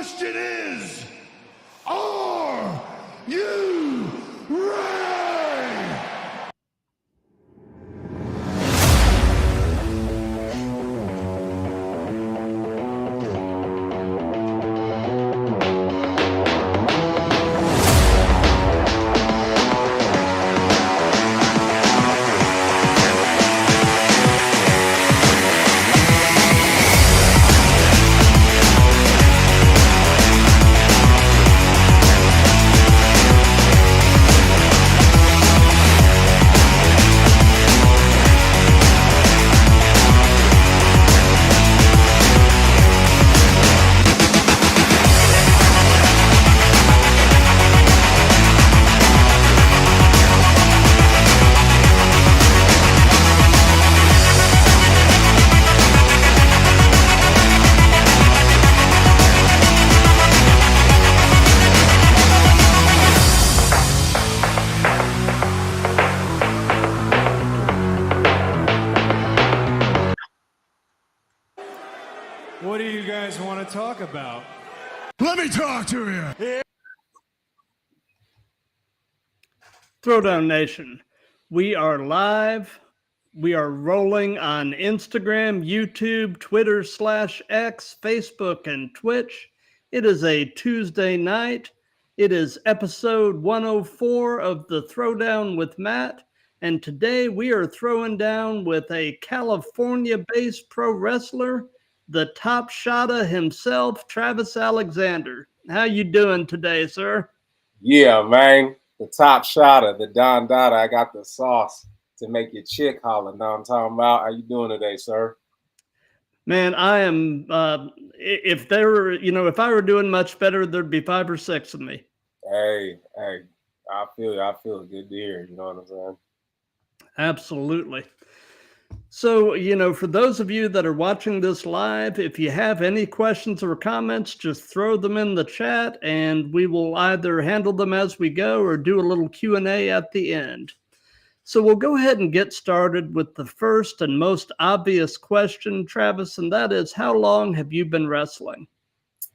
question is, are you ready? What do you guys want to talk about? Let me talk to you. Throwdown Nation, we are live. We are rolling on Instagram, YouTube, Twitter /X, Facebook, and Twitch. It is a Tuesday night. It is episode 104 of the Throwdown with Matt. And today we are throwing down with a California-based pro wrestler, the top Shotta himself, Travis Alexander. How you doing today, sir? Yeah, man. The top Shotta, the Don Dada. I got the sauce to make your chick holler. Know what I'm talking about? How you doing today, sir? Man, I am. If there were, if I were doing much better, there'd be 5 or 6 of me. Hey, I feel you. I feel good to hear. You know what I'm saying? Absolutely. So, for those of you that are watching this live, if you have any questions or comments, just throw them in the chat and we will either handle them as we go or do a little Q&A at the end. So we'll go ahead and get started with the first and most obvious question, Travis, and that is, how long have you been wrestling? I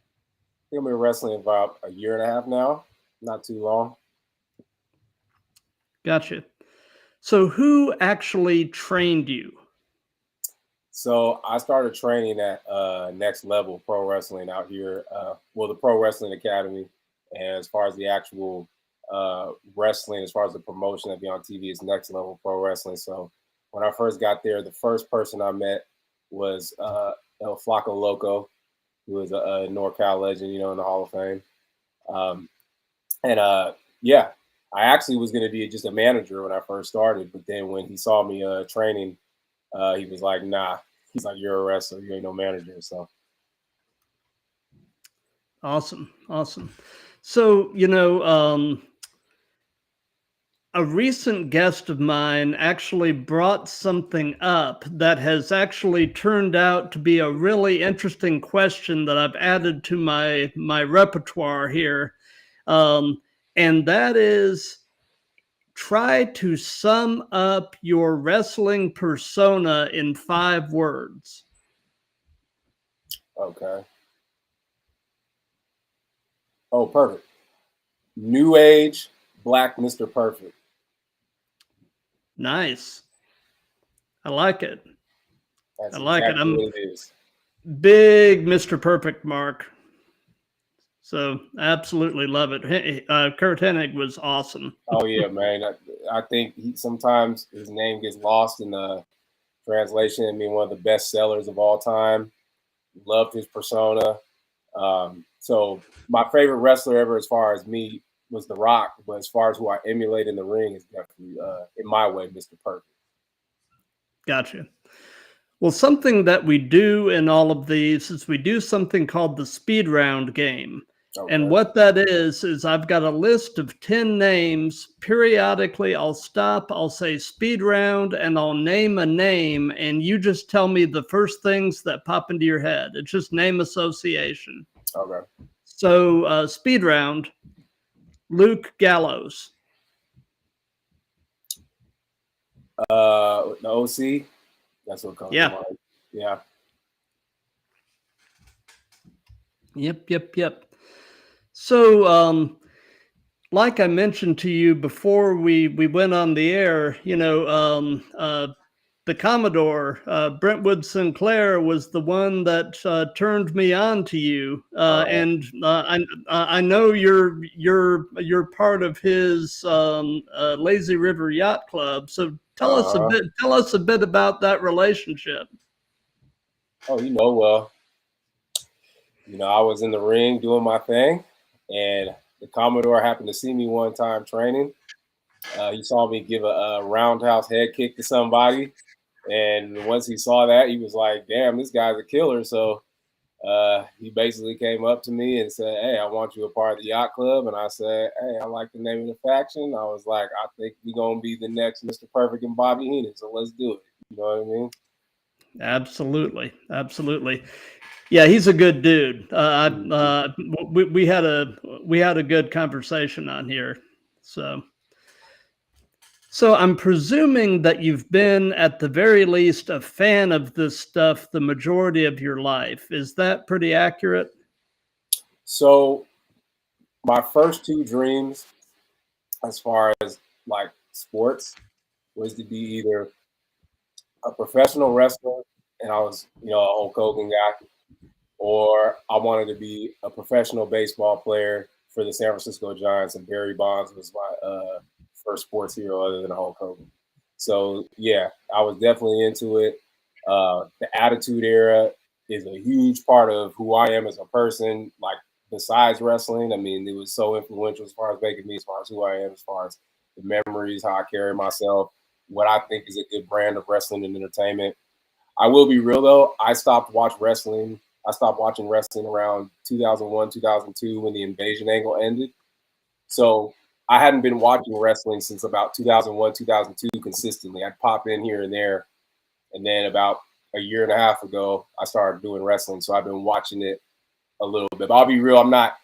think I've been wrestling about a year and a half now. Not too long. Gotcha. So who actually trained you? So I started training at Next Level Pro Wrestling out here. The Pro Wrestling Academy. And as far as the actual wrestling, as far as the promotion that be on TV, is Next Level Pro Wrestling. So when I first got there, the first person I met was El Flaco Loco, who was a NorCal legend, in the Hall of Fame. I actually was going to be just a manager when I first started. But then when he saw me training, he was like, nah. He's like, you're a wrestler. You ain't no manager. So. Awesome. So, a recent guest of mine actually brought something up that has actually turned out to be a really interesting question that I've added to my repertoire here. And that is, try to sum up your wrestling persona in 5 words. Okay. Oh, perfect. New age, black Mr. Perfect. Nice. I like it. That's I like exactly it. what it is. Big Mr. Perfect mark. So absolutely love it. Kurt Hennig was awesome. Oh yeah, man. I think sometimes his name gets lost in the translation. I mean, one of the best sellers of all time. Loved his persona. So my favorite wrestler ever, as far as me, was The Rock. But as far as who I emulate in the ring, is definitely, in my way, Mr. Perfect. Gotcha. Well, something that we do in all of these is we do something called the speed round game. Okay. And what that is I've got a list of 10 names. Periodically, I'll stop, I'll say speed round, and I'll name a name, and you just tell me the first things that pop into your head. It's just name association. Okay. So, speed round, Luke Gallows. The OC. That's what comes to mind. Yeah. Yep. So, like I mentioned to you before we went on the air, the Commodore, Brentwood Sinclair, was the one that turned me on to you, and I know you're part of his Lazy River Yacht Club. So tell us a bit about that relationship. Oh, I was in the ring doing my thing, and the Commodore happened to see me one time training. He saw me give a roundhouse head kick to somebody, and once he saw that, he was like, "Damn, this guy's a killer." So he basically came up to me and said, "Hey, I want you a part of the yacht club." And I said, "Hey, I like the name of the faction." I was like, "I think we're gonna be the next Mr. Perfect and Bobby Heenan, so let's do it." You know what I mean? Absolutely. Yeah, he's a good dude. We had a good conversation on here. So I'm presuming that you've been, at the very least, a fan of this stuff the majority of your life. Is that pretty accurate? So my first two dreams, as far as like sports, was to be either a professional wrestler, and I was, a Hulk Hogan guy, or I wanted to be a professional baseball player for the San Francisco Giants, and Barry Bonds was my first sports hero other than Hulk Hogan. So yeah, I was definitely into it. The Attitude Era is a huge part of who I am as a person. Like, besides wrestling, I mean, it was so influential as far as making me, as far as who I am, as far as the memories, how I carry myself, what I think is a good brand of wrestling and entertainment. I will be real though, I stopped watching wrestling around 2001, 2002 when the Invasion angle ended. So I hadn't been watching wrestling since about 2001, 2002 consistently. I'd pop in here and there. And then about a year and a half ago, I started doing wrestling. So I've been watching it a little bit. But I'll be real, I'm not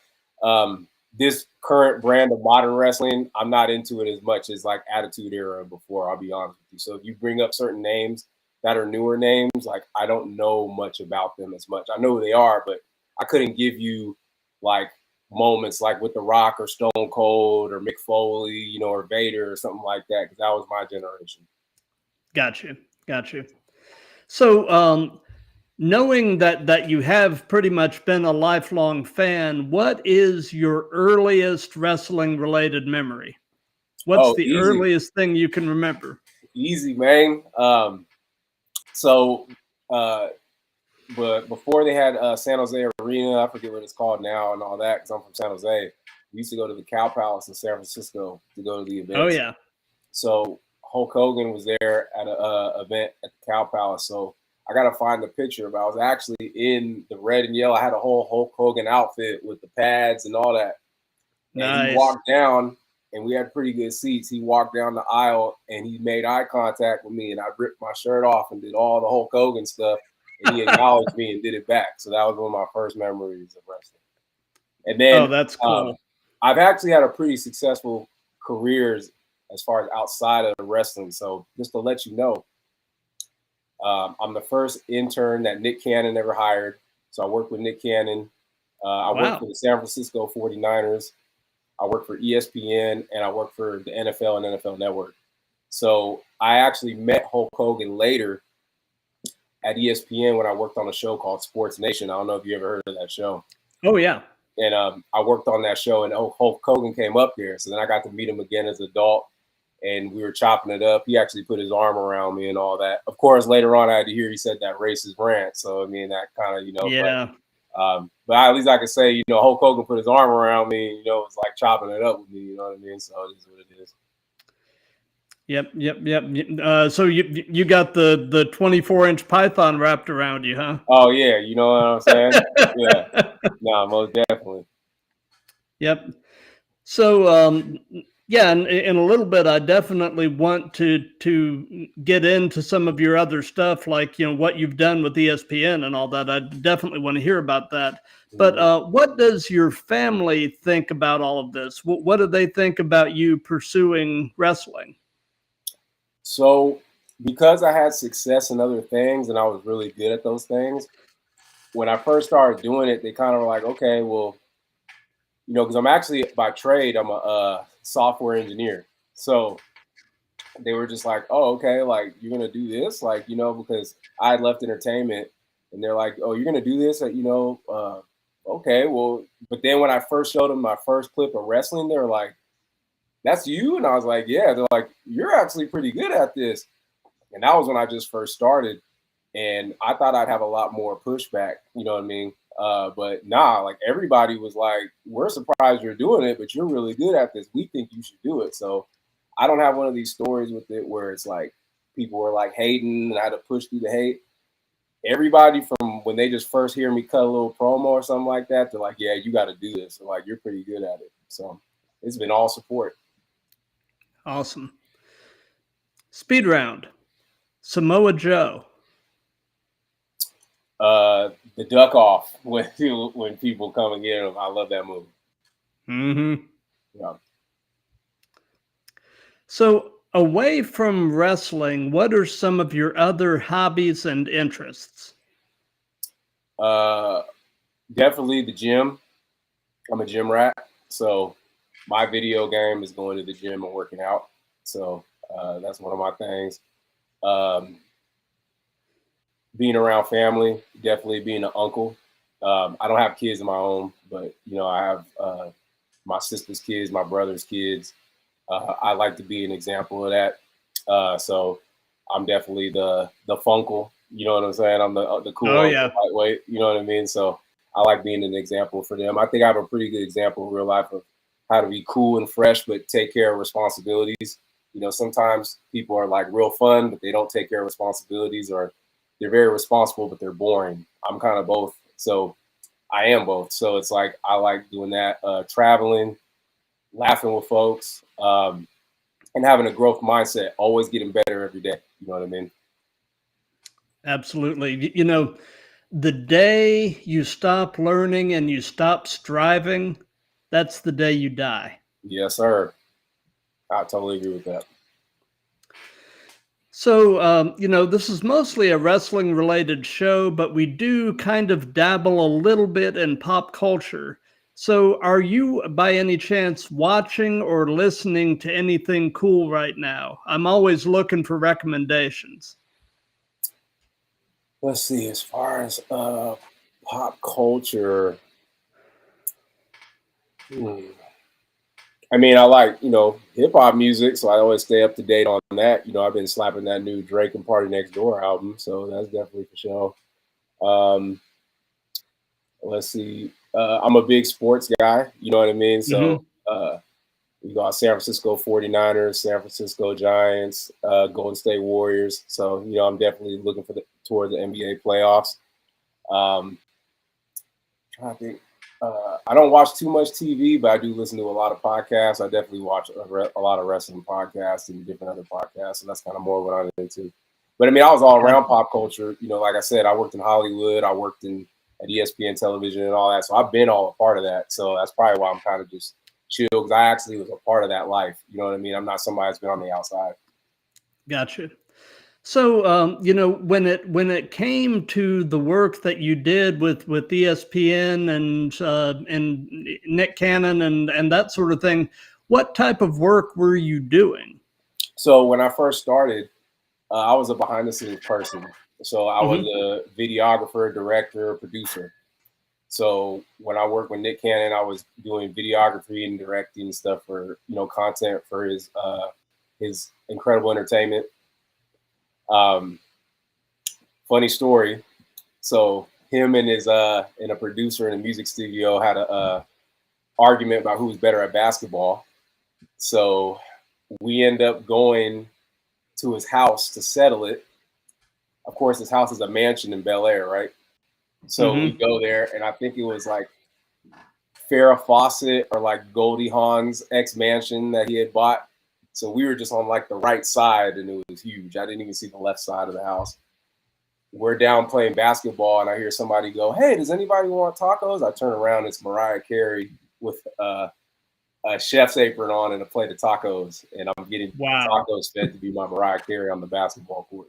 this current brand of modern wrestling, I'm not into it as much as like Attitude Era before, I'll be honest with you. So if you bring up certain names that are newer names, like, I don't know much about them as much. I know who they are, but I couldn't give you like moments like with The Rock or Stone Cold or Mick Foley, or Vader or something like that, because that was my generation. Got you. So, knowing that you have pretty much been a lifelong fan, what is your earliest wrestling related memory? What's the Easy. earliest thing you can remember? Easy, man. But before they had San Jose Arena, I forget what it's called now and all that, because I'm from San Jose. We used to go to the Cow Palace in San Francisco to go to the events. Oh yeah. So Hulk Hogan was there at an event at the Cow Palace. So I got to find the picture, but I was actually in the red and yellow. I had a whole Hulk Hogan outfit with the pads and all that. Nice. And he walked down, and we had pretty good seats. He walked down the aisle, and he made eye contact with me, and I ripped my shirt off and did all the Hulk Hogan stuff. And he acknowledged me and did it back. So that was one of my first memories of wrestling. And then, that's cool. I've actually had a pretty successful career as far as outside of wrestling. So just to let you know, I'm the first intern that Nick Cannon ever hired. So I worked with Nick Cannon. I worked for the San Francisco 49ers. I worked for ESPN, and I worked for the NFL and NFL Network. So I actually met Hulk Hogan later at ESPN when I worked on a show called Sports Nation. I don't know if you ever heard of that show. Oh, yeah. And I worked on that show, and Hulk Hogan came up there. So then I got to meet him again as an adult, and we were chopping it up. He actually put his arm around me and all that. Of course, later on, I had to hear he said that racist rant. So, I mean, that kind of, Yeah. But at least I could say, Hulk Hogan put his arm around me, it was like chopping it up with me, you know what I mean? So it is what it is. Yep. So you got the 24-inch python wrapped around you, huh? Oh yeah, you know what I'm saying? Yeah. No, most definitely. Yep. So yeah, and in a little bit, I definitely want to get into some of your other stuff, like what you've done with ESPN and all that. I definitely want to hear about that. But what does your family think about all of this? What do they think about you pursuing wrestling? So because I had success in other things and I was really good at those things, when I first started doing it, they kind of were like, okay, well, because I'm actually by trade, I'm a software engineer. So they were just like, oh, okay, like you're gonna do this, like, because I had left entertainment, and they're like, oh, you're gonna do this, okay, well, but then when I first showed them my first clip of wrestling, they were like, that's you? And I was like, yeah. They're like, you're actually pretty good at this. And that was when I just first started. And I thought I'd have a lot more pushback, you know what I mean? But nah, like everybody was like, we're surprised you're doing it, but you're really good at this. We think you should do it. So I don't have one of these stories with it where it's like people were like hating and I had to push through the hate. Everybody from when they just first hear me cut a little promo or something like that, they're like, yeah, you got to do this. So like, you're pretty good at it. So it's been all support. Awesome. Speed round. Samoa Joe. The duck off when people come and get him. I love that movie. Mm-hmm. Yeah. So away from wrestling, what are some of your other hobbies and interests? Definitely the gym. I'm a gym rat. So my video game is going to the gym and working out. So that's one of my things. Being around family, definitely being an uncle. I don't have kids of my own, but I have my sister's kids, my brother's kids. I like to be an example of that. So I'm definitely the funkle. You know what I'm saying? I'm the cool uncle, lightweight. You know what I mean? So I like being an example for them. I think I have a pretty good example in real life of how to be cool and fresh, but take care of responsibilities. Sometimes people are like real fun, but they don't take care of responsibilities, or they're very responsible, but they're boring. I'm kind of both. So I am both. So it's like, I like doing that, traveling, laughing with folks, and having a growth mindset, always getting better every day. You know what I mean? Absolutely. The day you stop learning and you stop striving, that's the day you die. Yes, sir. I totally agree with that. So, this is mostly a wrestling related show, but we do kind of dabble a little bit in pop culture. So, are you by any chance watching or listening to anything cool right now? I'm always looking for recommendations. Let's see, as far as pop culture, I mean, I like, hip hop music, so I always stay up to date on that. I've been slapping that new Drake and Party Next Door album, so that's definitely for sure. Let's see, I'm a big sports guy, you know what I mean? So we got San Francisco 49ers, San Francisco Giants, Golden State Warriors. So, I'm definitely looking toward the NBA playoffs. I think I don't watch too much TV, but I do listen to a lot of podcasts. I definitely watch a lot of wrestling podcasts and different other podcasts. So that's kind of more what I'm into. But I mean, I was all around pop culture. Like I said, I worked in Hollywood. I worked at ESPN television and all that. So I've been all a part of that. So that's probably why I'm kind of just chill, because I actually was a part of that life. You know what I mean? I'm not somebody that's been on the outside. Gotcha. So, when it came to the work that you did with ESPN and Nick Cannon and that sort of thing, what type of work were you doing? So when I first started, I was a behind the scenes person. So I was a videographer, director, producer. So when I worked with Nick Cannon, I was doing videography and directing stuff for, content for his incredible entertainment. Funny story. So him and and a producer in a music studio had a argument about who's better at basketball. So we end up going to his house to settle it. Of course, his house is a mansion in Bel Air, right? So we go there, and I think it was like Farrah Fawcett or like Goldie Hawn's ex-mansion that he had bought. So we were just on like the right side, and it was huge. I didn't even see the left side of the house. We're down playing basketball, and I hear somebody go, "Hey, does anybody want tacos?" I turn around, it's Mariah Carey with a chef's apron on and a plate of tacos, and I'm getting tacos fed to be my Mariah Carey on the basketball court.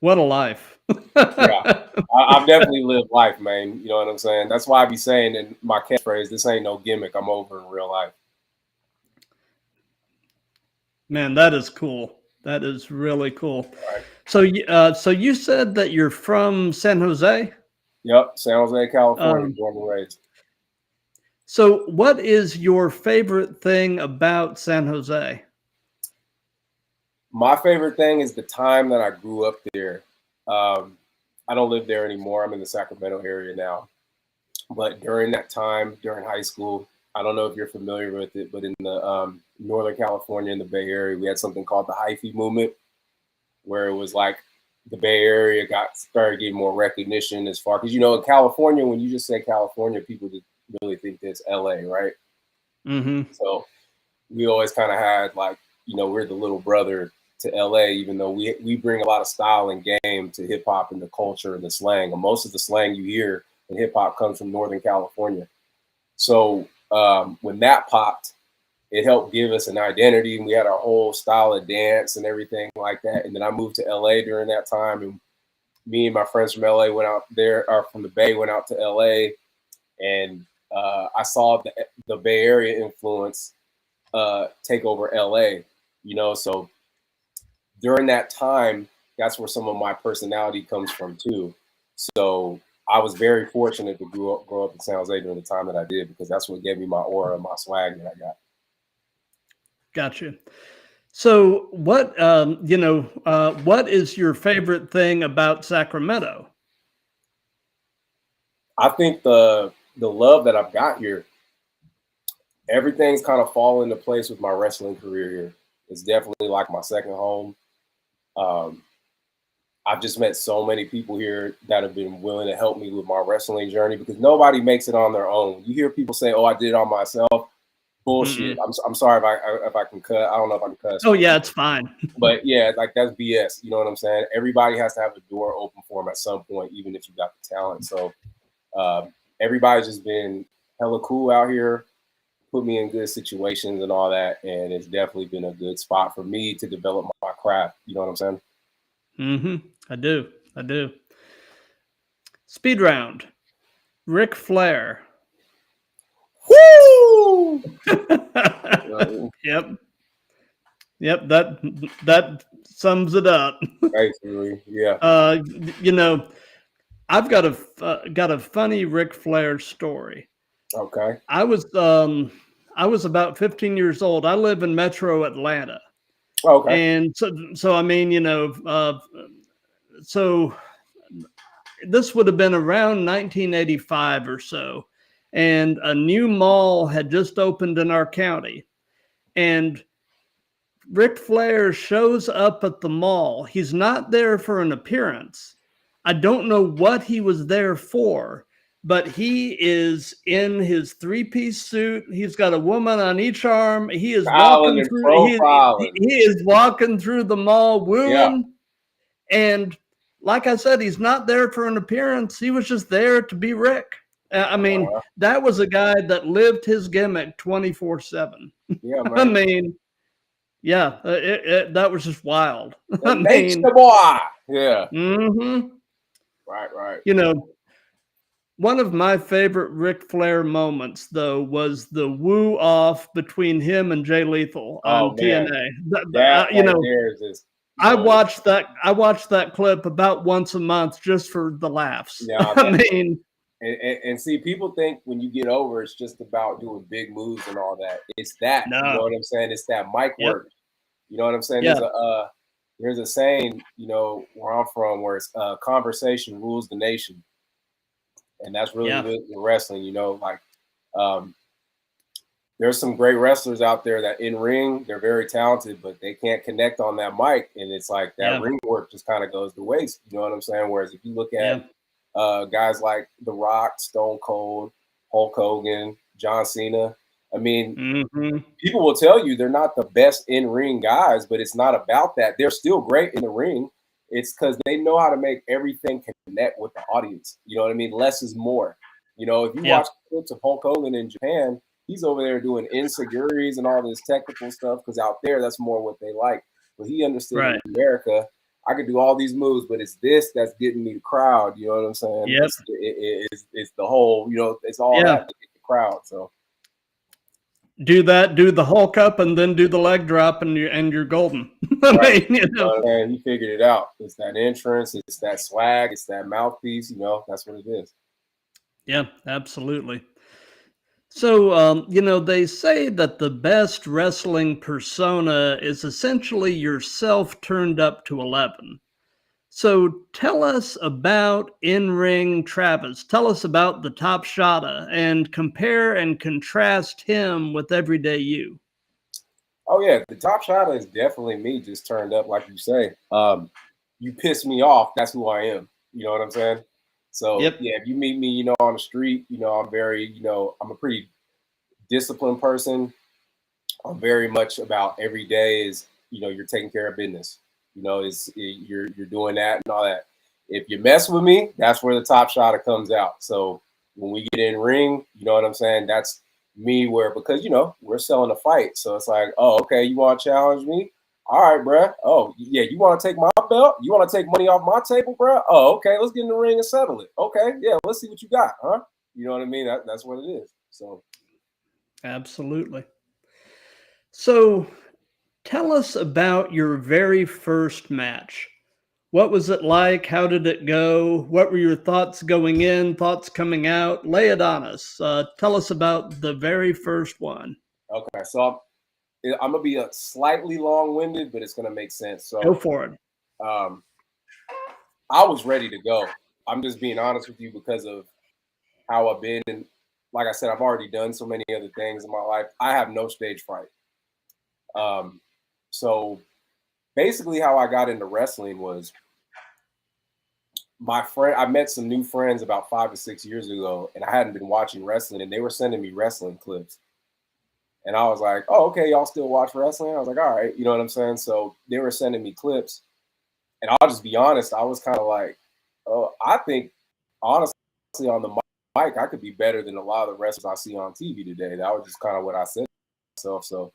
What a life. Yeah, I've definitely lived life, man. You know what I'm saying? That's why I be saying in my catchphrase, "This ain't no gimmick. I'm over in real life." Man, that is cool. That is really cool. Right. So you said that you're from San Jose? Yep, San Jose, California, Um, born and raised. so what is your favorite thing about San Jose? My favorite thing is the time that I grew up there. I don't live there anymore. I'm in the Sacramento area now. But during that time, during high school, I don't know if you're familiar with it, but in the Northern California, in the Bay Area, we had something called the hyphy movement, where it was like the Bay Area started getting more recognition as far because in California, when you just say California, people just really think that's LA, right? Mm-hmm. So we always kind of had like, we're the little brother to LA, even though we bring a lot of style and game to hip hop and the culture and the slang. And most of the slang you hear in hip hop comes from Northern California. So when that popped, it helped give us an identity, and we had our whole style of dance and everything like that. And then I moved to LA during that time, and me and my friends from LA went out there, or from the Bay, went out to LA, and I saw the Bay Area influence take over LA. So during that time, that's where some of my personality comes from too. So I was very fortunate to grow up in San Jose during the time that I did, because that's what gave me my aura and my swag that I got. Gotcha. So what what is your favorite thing about Sacramento? I think the love that I've got here, everything's kind of fallen into place with my wrestling career here. It's definitely like my second home. I've just met so many people here that have been willing to help me with my wrestling journey, because nobody makes it on their own. You hear people say, "Oh, I did it on myself." Bullshit. I'm sorry if I can cut. I don't know if I can cut. Oh yeah, it's fine. But yeah, like that's BS. You know what I'm saying? Everybody has to have a door open for them at some point, even if you got the talent. So everybody's just been hella cool out here, put me in good situations and all that, and it's definitely been a good spot for me to develop my craft. You know what I'm saying? Mm-hmm. I do. Speed round. Ric Flair. Woo! Yep. Yep. That sums it up. Basically, yeah. I've got a funny Ric Flair story. Okay. I was about 15 years old. I live in Metro Atlanta. Okay. And so I mean, so this would have been around 1985 or so, and a new mall had just opened in our county, and Ric Flair shows up at the mall. He's not there for an appearance. I don't know what he was there for, but he is in his three-piece suit. He's got a woman on each arm. He is walking through. He is walking through the mall wooing. Yeah. And like I said, he's not there for an appearance. He was just there to be Rick. I mean, that was a guy that lived his gimmick 24/7. Yeah, man. I mean, yeah, that was just wild. I mean, the boy. Yeah. Mm-hmm. Right. One of my favorite Ric Flair moments, though, was the woo off between him and Jay Lethal on TNA. I watched that clip about once a month just for the laughs. Yeah, I mean, and see, people think when you get over, it's just about doing big moves and all that. It's that. No. You know what I'm saying? It's that mic work. You know what I'm saying? Yeah. There's a saying, where I'm from, where it's conversation rules the nation. And that's really good in wrestling, there's some great wrestlers out there that in ring, they're very talented, but they can't connect on that mic. And it's like that ring work just kind of goes to waste. You know what I'm saying? Whereas if you look at guys like The Rock, Stone Cold, Hulk Hogan, John Cena, I mean, people will tell you they're not the best in-ring guys, but it's not about that. They're still great in the ring. It's because they know how to make everything connect with the audience. You know what I mean? Less is more. If you watch clips of Hulk Hogan in Japan, he's over there doing insecurities and all this technical stuff, because out there, that's more what they like. But he understood in America, I could do all these moves, but it's this that's getting me the crowd. You know what I'm saying? Yep. It's the whole, you know, it's all that to get the crowd. So do the Hulk up, and then do the leg drop, and you're golden. right. I mean, you know. And he figured it out. It's that entrance, it's that swag, it's that mouthpiece. You know, that's what it is. Yeah, absolutely. So, you know, they say that the best wrestling persona is essentially yourself turned up to 11. So tell us about in-ring Travis. Tell us about the top Shotta and compare and contrast him with everyday you. Oh yeah, the top Shotta is definitely me, just turned up, like you say. You piss me off, that's who I am. You know what I'm saying? So Yep. yeah, if you meet me, you know, on the street, you know, I'm very, you know, I'm a pretty disciplined person. I'm very much about every day is, you know, you're taking care of business. You know, you're doing that and all that. If you mess with me, that's where the top Shotta comes out. So when we get in ring, you know what I'm saying? That's me where, because, you know, we're selling a fight. So it's like, oh, okay, you want to challenge me? All right, bruh. Oh, yeah, you want to take my belt? You want to take money off my table, bruh? Oh, okay, let's get in the ring and settle it. Okay, yeah, let's see what you got, huh? You know what I mean? That's what it is. So Absolutely. So tell us about your very first match. What was it like? How did it go? What were your thoughts going in, thoughts coming out? Lay it on us. Tell us about the very first one. okay, so I'm gonna be a slightly long-winded, but it's gonna make sense. Go So for it. um, I was ready to go. I'm just being honest with you because of how I've been, and like I said, I've already done so many other things in my life. I have no stage fright. So basically, how I got into wrestling was my friend. I met some new friends about 5 to 6 years ago, and I hadn't been watching wrestling, and they were sending me wrestling clips. And I was like, oh, okay, y'all still watch wrestling? I was like, all right, you know what I'm saying? So they were sending me clips. And I'll just be honest, I was kind of like, oh, I think, honestly, on the mic, I could be better than a lot of the wrestlers I see on TV today. That was just kind of what I said to myself. So,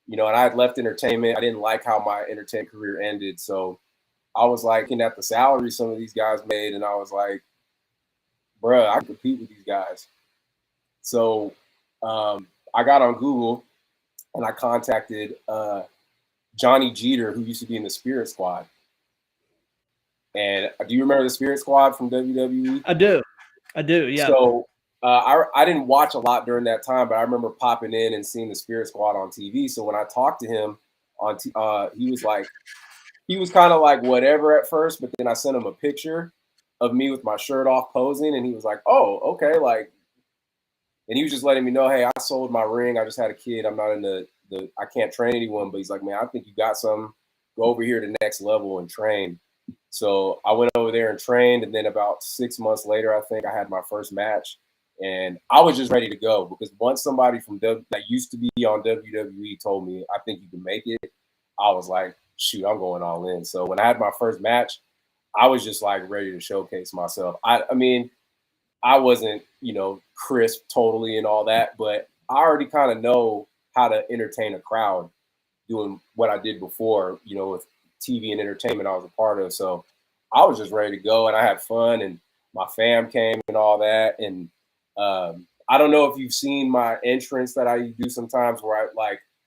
you know, and I had left entertainment. I didn't like how my entertainment career ended. So I was like, looking at the salary some of these guys made, and I was like, bruh, I can compete with these guys. So I got on Google and I contacted Johnny Jeter, who used to be in the Spirit Squad. And do you remember the Spirit Squad from WWE? I do. Yeah. So I didn't watch a lot during that time, but I remember popping in and seeing the Spirit Squad on TV. So when I talked to him he was like, he was kind of like whatever at first, but then I sent him a picture of me with my shirt off posing, and he was like, oh, okay, like, and he was just letting me know, hey, I sold my ring. I just had a kid. I'm not in I can't train anyone, but he's like, man, I think you got some. Go over here to the next level and train. So I went over there and trained, and then about 6 months later, I think I had my first match, and I was just ready to go because once somebody from that used to be on WWE told me, I think you can make it, I was like, shoot, I'm going all in. So when I had my first match, I was just like ready to showcase myself. I mean, I wasn't, you know, crisp totally and all that, but I already kind of know how to entertain a crowd doing what I did before, you know, with TV and entertainment I was a part of. So I was just ready to go, and I had fun, and my fam came and all that. And I don't know if you've seen my entrance that I do sometimes where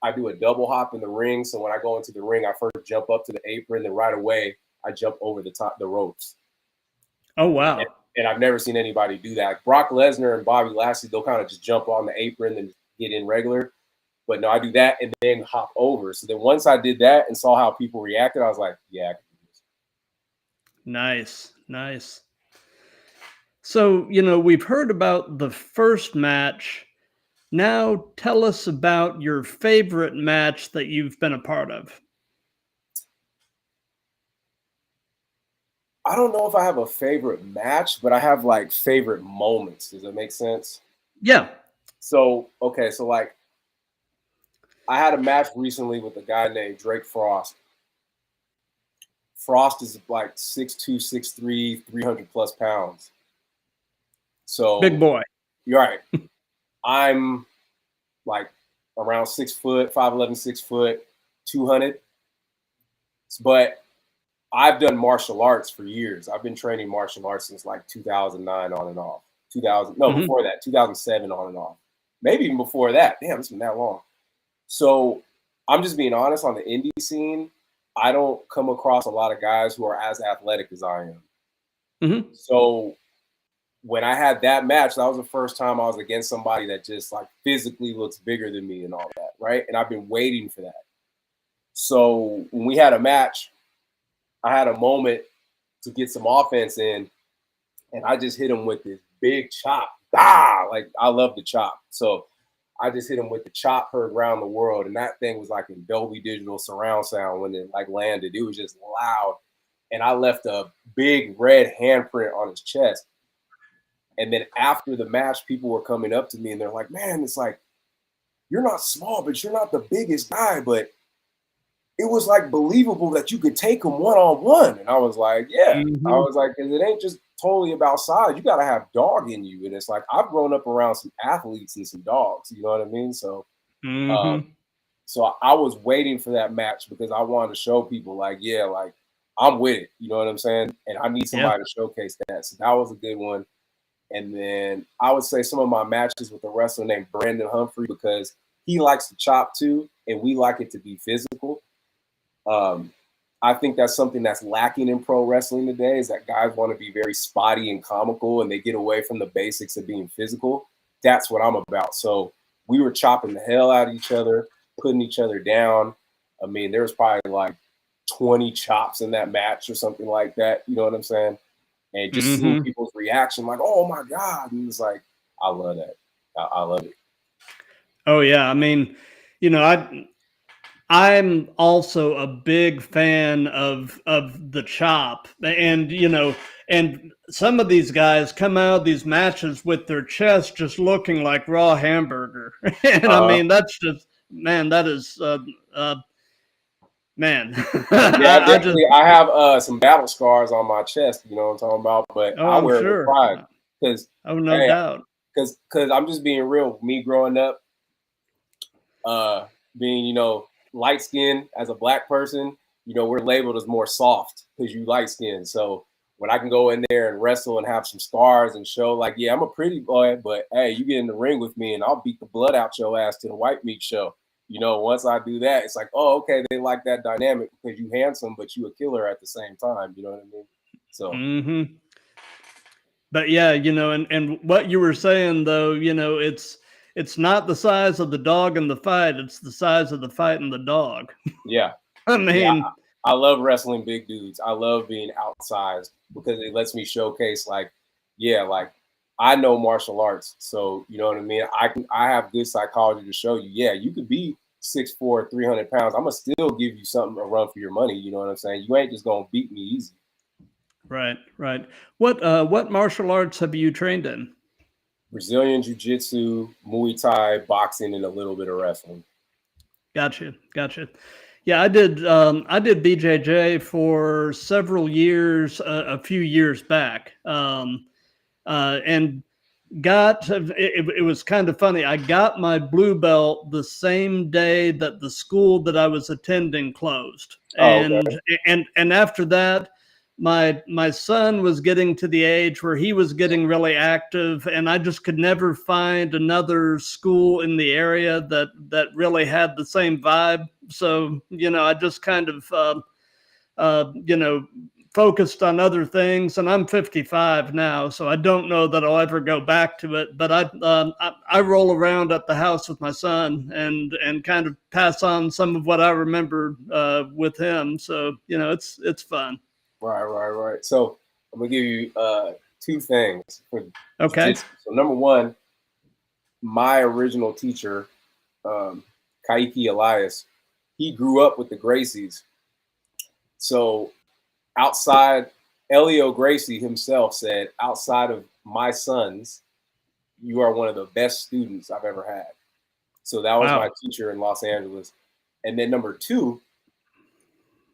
I do a double hop in the ring. So when I go into the ring, I first jump up to the apron, then right away I jump over the ropes. Oh, wow. And I've never seen anybody do that. Brock Lesnar and Bobby Lashley, they'll kind of just jump on the apron and get in regular. But no, I do that and then hop over. So then once I did that and saw how people reacted, I was like, yeah, I can do this. Nice. So, you know, we've heard about the first match. Now tell us about your favorite match that you've been a part of. I don't know if I have a favorite match, but I have like favorite moments. Does that make sense? Yeah. So, okay. So like I had a match recently with a guy named Drake Frost. Frost is like 6'2", 6'3", 300 plus pounds. So Big boy. You're right. I'm like around 6 foot, 5'11", 6 foot, 200. But I've done martial arts for years. I've been training martial arts since like 2009 on and off. 2000, no, before that, 2007 on and off. Maybe even before that. Damn, it's been that long. So I'm just being honest, on the indie scene, I don't come across a lot of guys who are as athletic as I am. So when I had that match, that was the first time I was against somebody that just like physically looks bigger than me and all that, right? And I've been waiting for that. So when we had a match, I had a moment to get some offense in, and I just hit him with this big chop. Like, I love the chop. So I just hit him with the chop, heard around the world, and that thing was like in Dolby Digital surround sound when it like landed. It was just loud, and I left a big red handprint on his chest. And then after the match, people were coming up to me, and they're like, "Man, it's like, you're not small, but you're not the biggest guy, but it was like believable that you could take him one-on-one." And I was like, yeah. I was like, because it ain't just totally about size. You got to have dog in you. And it's like, I've grown up around some athletes and some dogs. You know what I mean? So, so I was waiting for that match because I wanted to show people like, yeah, like I'm with it. You know what I'm saying? And I need somebody to showcase that. So that was a good one. And then I would say some of my matches with a wrestler named Brandon Humphrey, because he likes to chop too, and we like it to be physical. I think that's something that's lacking in pro wrestling today, is that guys want to be very spotty and comical, and they get away from the basics of being physical. That's what I'm about. So we were chopping the hell out of each other, putting each other down. I mean, there was probably like 20 chops in that match or something like that. You know what I'm saying? And just seeing people's reaction, like, oh my God. And it's like, I love that. I love it. Oh yeah. I mean, you know, I'm also a big fan of the chop, and you know, and some of these guys come out of these matches with their chest just looking like raw hamburger, and I mean that's just, man, that is man. Yeah, I have some battle scars on my chest. You know what I'm talking about? But I wear it with pride because no doubt. Because I'm just being real. Me growing up, being, you know, light skinned as a black person, you know, we're labeled as more soft because you light skinned. So when I can go in there and wrestle and have some scars and show like, yeah, I'm a pretty boy, but hey, you get in the ring with me and I'll beat the blood out your ass to the white meat show. You know, once I do that, it's like, oh, okay, they like that dynamic because you handsome, but you a killer at the same time. You know what I mean? So. But yeah, you know, and what you were saying though, you know, it's not the size of the dog in the fight, it's the size of the fight and the dog. Yeah. I mean, I love wrestling big dudes. I love being outsized because it lets me showcase, like, yeah, like I know martial arts. So, you know what I mean? I have good psychology to show you, yeah, you could be 6'4", 300 pounds. I'm going to still give you something, a run for your money. You know what I'm saying? You ain't just going to beat me easy. Right. What martial arts have you trained in? Brazilian Jiu-Jitsu, Muay Thai, boxing, and a little bit of wrestling. Gotcha. Yeah, I did BJJ for several years, a few years back, and it was kind of funny. I got my blue belt the same day that the school that I was attending closed, and after that, my son was getting to the age where he was getting really active, and I just could never find another school in the area that really had the same vibe. So, you know, I just kind of, you know, focused on other things, and I'm 55 now, so I don't know that I'll ever go back to it. But I roll around at the house with my son and kind of pass on some of what I remember with him. So, you know, it's fun. Right. So I'm gonna give you two things. Okay. So number one, my original teacher, Kaiki Elias, he grew up with the Gracies. So outside, Elio Gracie himself said, outside of my sons, you are one of the best students I've ever had. So that was my teacher in Los Angeles. And then number two,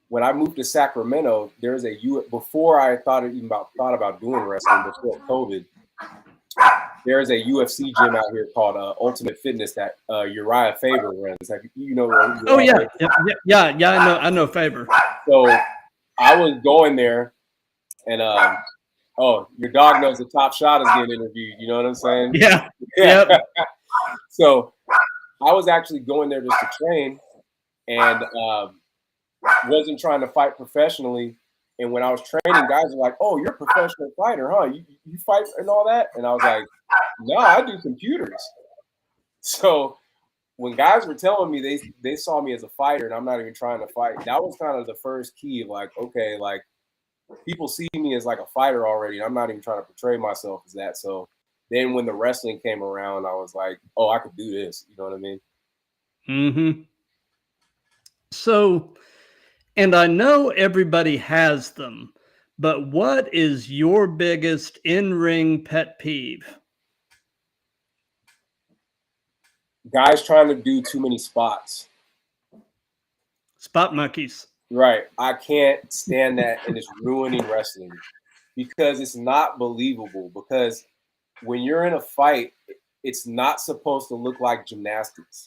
when I moved to Sacramento, there's before I thought about doing wrestling, before COVID, there's a UFC gym out here called Ultimate Fitness that Uriah Faber runs. You know? Yeah. I know Faber. So I was going there, and oh, your dog knows the top shot is getting interviewed. You know what I'm saying? Yeah. Yeah. Yep. So I was actually going there just to train, and wasn't trying to fight professionally. And when I was training, guys were like, "Oh, you're a professional fighter, huh? You fight and all that?" And I was like, "No, I do computers." So when guys were telling me they saw me as a fighter, and I'm not even trying to fight, that was kind of the first key of like, okay, like people see me as like a fighter already, and I'm not even trying to portray myself as that. So then when the wrestling came around, I was like, oh, I could do this. You know what I mean? Mm-hmm. So, and I know everybody has them, but what is your biggest in-ring pet peeve? Guys trying to do too many spots. Spot monkeys. Right. I can't stand that, and it's ruining wrestling because it's not believable. Because when you're in a fight, it's not supposed to look like gymnastics.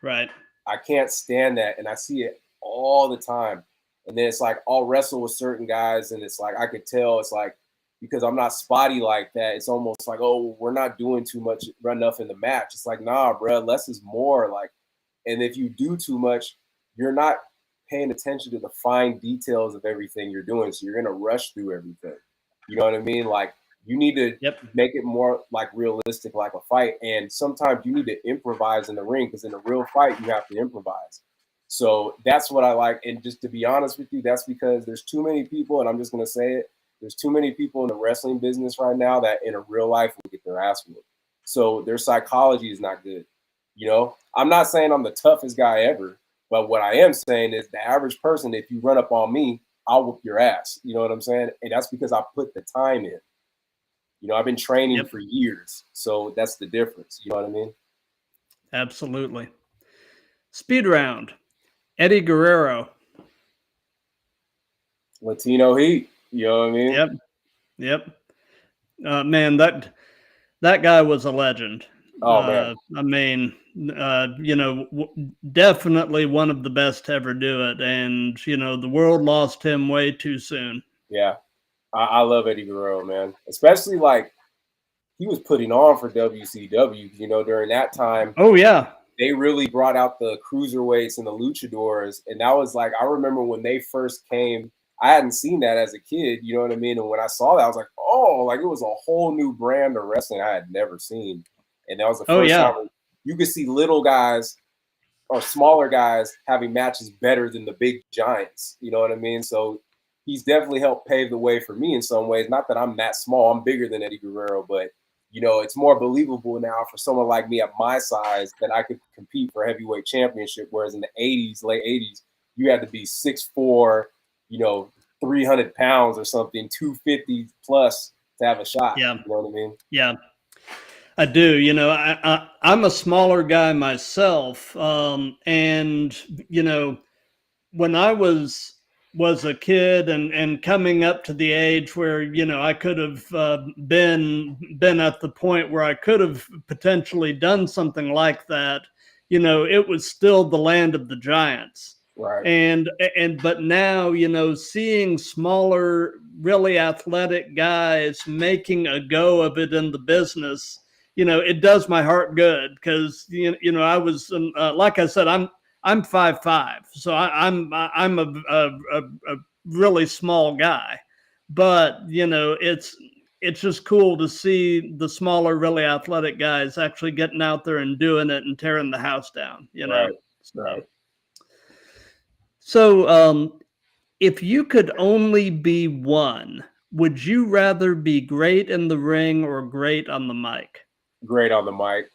Right. I can't stand that, and I see it all the time. And then it's like I'll wrestle with certain guys, and it's like I could tell it's like because I'm not spotty like that. It's almost like, oh, we're not doing too much enough in the match. It's like, nah, bro, less is more. Like, and if you do too much, you're not paying attention to the fine details of everything you're doing. So you're gonna rush through everything. You know what I mean? Like you need to make it more like realistic, like a fight. And sometimes you need to improvise in the ring because in a real fight, you have to improvise. So that's what I like. And just to be honest with you, that's because there's too many people, and I'm just going to say it, there's too many people in the wrestling business right now that in a real life will get their ass whooped. So their psychology is not good. You know, I'm not saying I'm the toughest guy ever, but what I am saying is the average person, if you run up on me, I'll whoop your ass. You know what I'm saying? And that's because I put the time in. You know, I've been training for years. So that's the difference. You know what I mean? Absolutely. Speed round. Eddie Guerrero. Latino Heat. You know what I mean? Yep. Man, that guy was a legend. Oh, man. I mean, you know, definitely one of the best to ever do it. And, you know, the world lost him way too soon. Yeah. I love Eddie Guerrero, man. Especially like he was putting on for WCW, you know, during that time. Oh, yeah. They really brought out the cruiserweights and the luchadors. And that was like, I remember when they first came, I hadn't seen that as a kid, you know what I mean? And when I saw that, I was like, oh, like it was a whole new brand of wrestling I had never seen. And that was the first time you could see little guys or smaller guys having matches better than the big giants. You know what I mean? So he's definitely helped pave the way for me in some ways. Not that I'm that small, I'm bigger than Eddie Guerrero, but you know, it's more believable now for someone like me at my size that I could compete for a heavyweight championship. Whereas in the 80s, late 80s, you had to be 6'4", you know, 300 pounds or something, 250 plus to have a shot. Yeah. You know what I mean? Yeah. I do. You know, I'm a smaller guy myself. And, you know, when I was a kid and coming up to the age where, you know, I could have been at the point where I could have potentially done something like that, you know, it was still the land of the giants. Right. But now, you know, seeing smaller, really athletic guys making a go of it in the business, you know, it does my heart good because, you know, I was, like I said, I'm 5'5", so I'm a really small guy, but you know it's just cool to see the smaller, really athletic guys actually getting out there and doing it and tearing the house down. You know, right. So if you could only be one, would you rather be great in the ring or great on the mic? Great on the mic.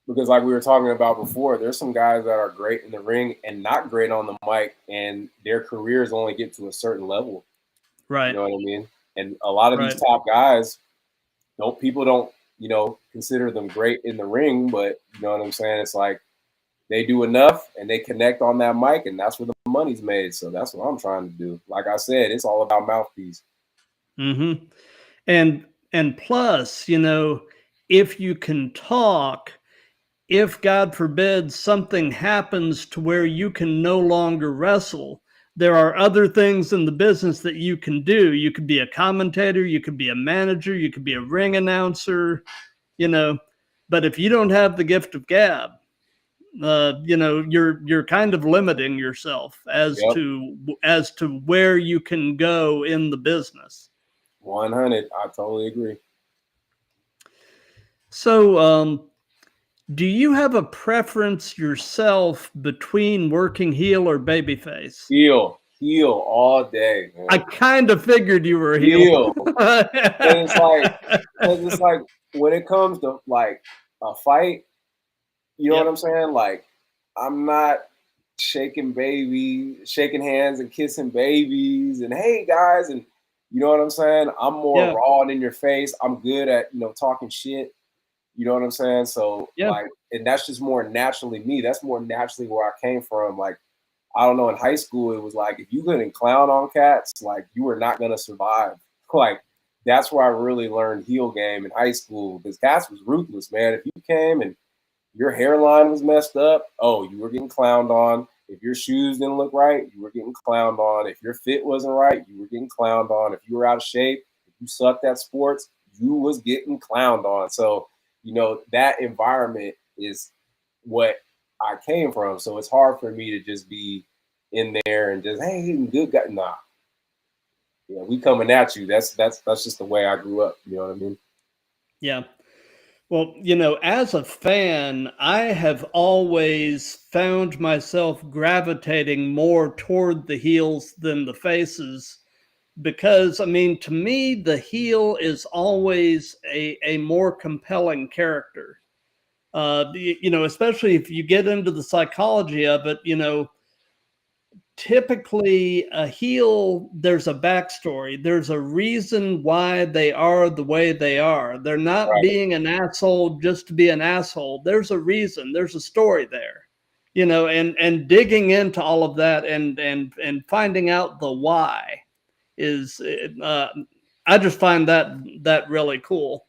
Because like we were talking about before, there's some guys that are great in the ring and not great on the mic, and their careers only get to a certain level. Right. You know what I mean? And a lot of these top guys, people don't, you know, consider them great in the ring, but you know what I'm saying? It's like they do enough and they connect on that mic, and that's where the money's made. So that's what I'm trying to do. Like I said, it's all about mouthpiece. Mm-hmm. And plus, you know, if you can talk, if God forbid something happens to where you can no longer wrestle, there are other things in the business that you can do. You could be a commentator, you could be a manager, you could be a ring announcer, you know. But if you don't have the gift of gab, you know, you're kind of limiting yourself as Yep. to where you can go in the business. 100. I totally agree. So, do you have a preference yourself between working heel or babyface? Heel all day, man. I kind of figured you were a heel. Heel. And it's like when it comes to like a fight, you know Yep. what I'm saying? Like, I'm not shaking hands and kissing babies and hey guys, and you know what I'm saying? I'm more Yeah. raw and in your face. I'm good at, you know, talking shit. You know what I'm saying? So Yeah. like, and that's just more naturally me. That's more naturally where I came from. Like, I don't know, in high school, it was like if you couldn't clown on cats, like you were not gonna survive. Like that's where I really learned heel game in high school because cats was ruthless, man. If you came and your hairline was messed up, oh, you were getting clowned on. If your shoes didn't look right, you were getting clowned on. If your fit wasn't right, you were getting clowned on. If you were out of shape, if you sucked at sports, you was getting clowned on. So, you know, that environment is what I came from. So it's hard for me to just be in there and just, hey, good guy. Nah. Yeah, we coming at you. That's just the way I grew up. You know what I mean? Yeah. Well, you know, as a fan, I have always found myself gravitating more toward the heels than the faces because, I mean, to me, the heel is always a more compelling character. You know, especially if you get into the psychology of it, you know, typically a heel, there's a backstory. There's a reason why they are the way they are. They're not Right. being an asshole just to be an asshole. There's a reason. There's a story there, you know, and digging into all of that and finding out the why is, I just find that really cool.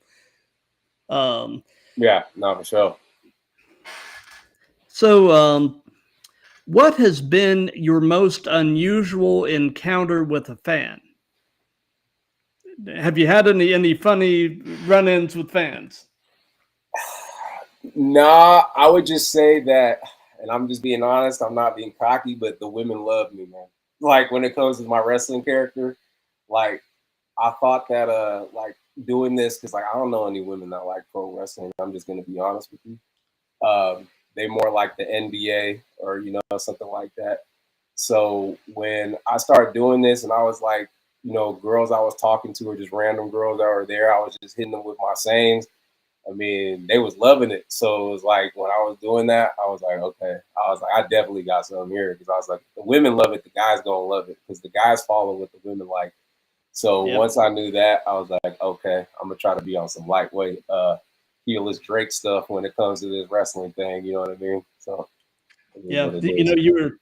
Yeah, no, for sure. So, what has been your most unusual encounter with a fan? Have you had any funny run-ins with fans? Nah, I would just say that, and I'm just being honest, I'm not being cocky, but the women love me, man. Like when it comes to my wrestling character, like I thought that like doing this, because like I don't know any women that like pro wrestling. I'm just gonna be honest with you. They more like the NBA or you know, something like that. So when I started doing this and I was like, you know, girls I was talking to or just random girls that were there, I was just hitting them with my sayings. I mean, they was loving it. So it was like when I was doing that, I was like, okay. I was like, I definitely got something here because I was like, the women love it, the guys gonna love it because the guys follow what the women like. So Yep. once I knew that, I was like, okay, I'm gonna try to be on some lightweight, heelless Drake stuff when it comes to this wrestling thing. You know what I mean? So it is Yeah, what it you know, is. you were,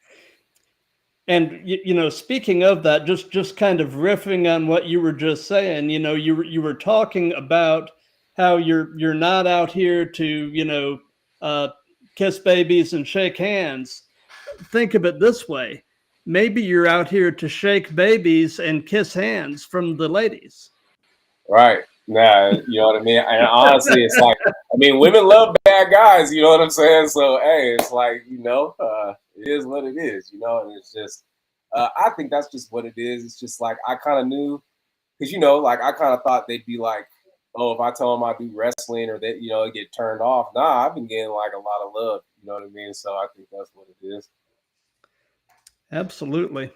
and you know, speaking of that, just kind of riffing on what you were just saying, you know, you were talking about how you're not out here to, you know, uh, kiss babies and shake hands. Think of it this way: maybe you're out here to shake babies and kiss hands from the ladies. Right. Nah, you know what I mean? And honestly, it's like, I mean, women love bad guys, you know what I'm saying? So, hey, it's like, you know, it is what it is, you know, and it's just, I think that's just what it is. It's just like, I kind of knew, because, you know, like, I kind of thought they'd be like, oh, if I tell them I do wrestling or that, you know, get turned off. Nah, I've been getting like a lot of love, you know what I mean? So I think that's what it is. Absolutely.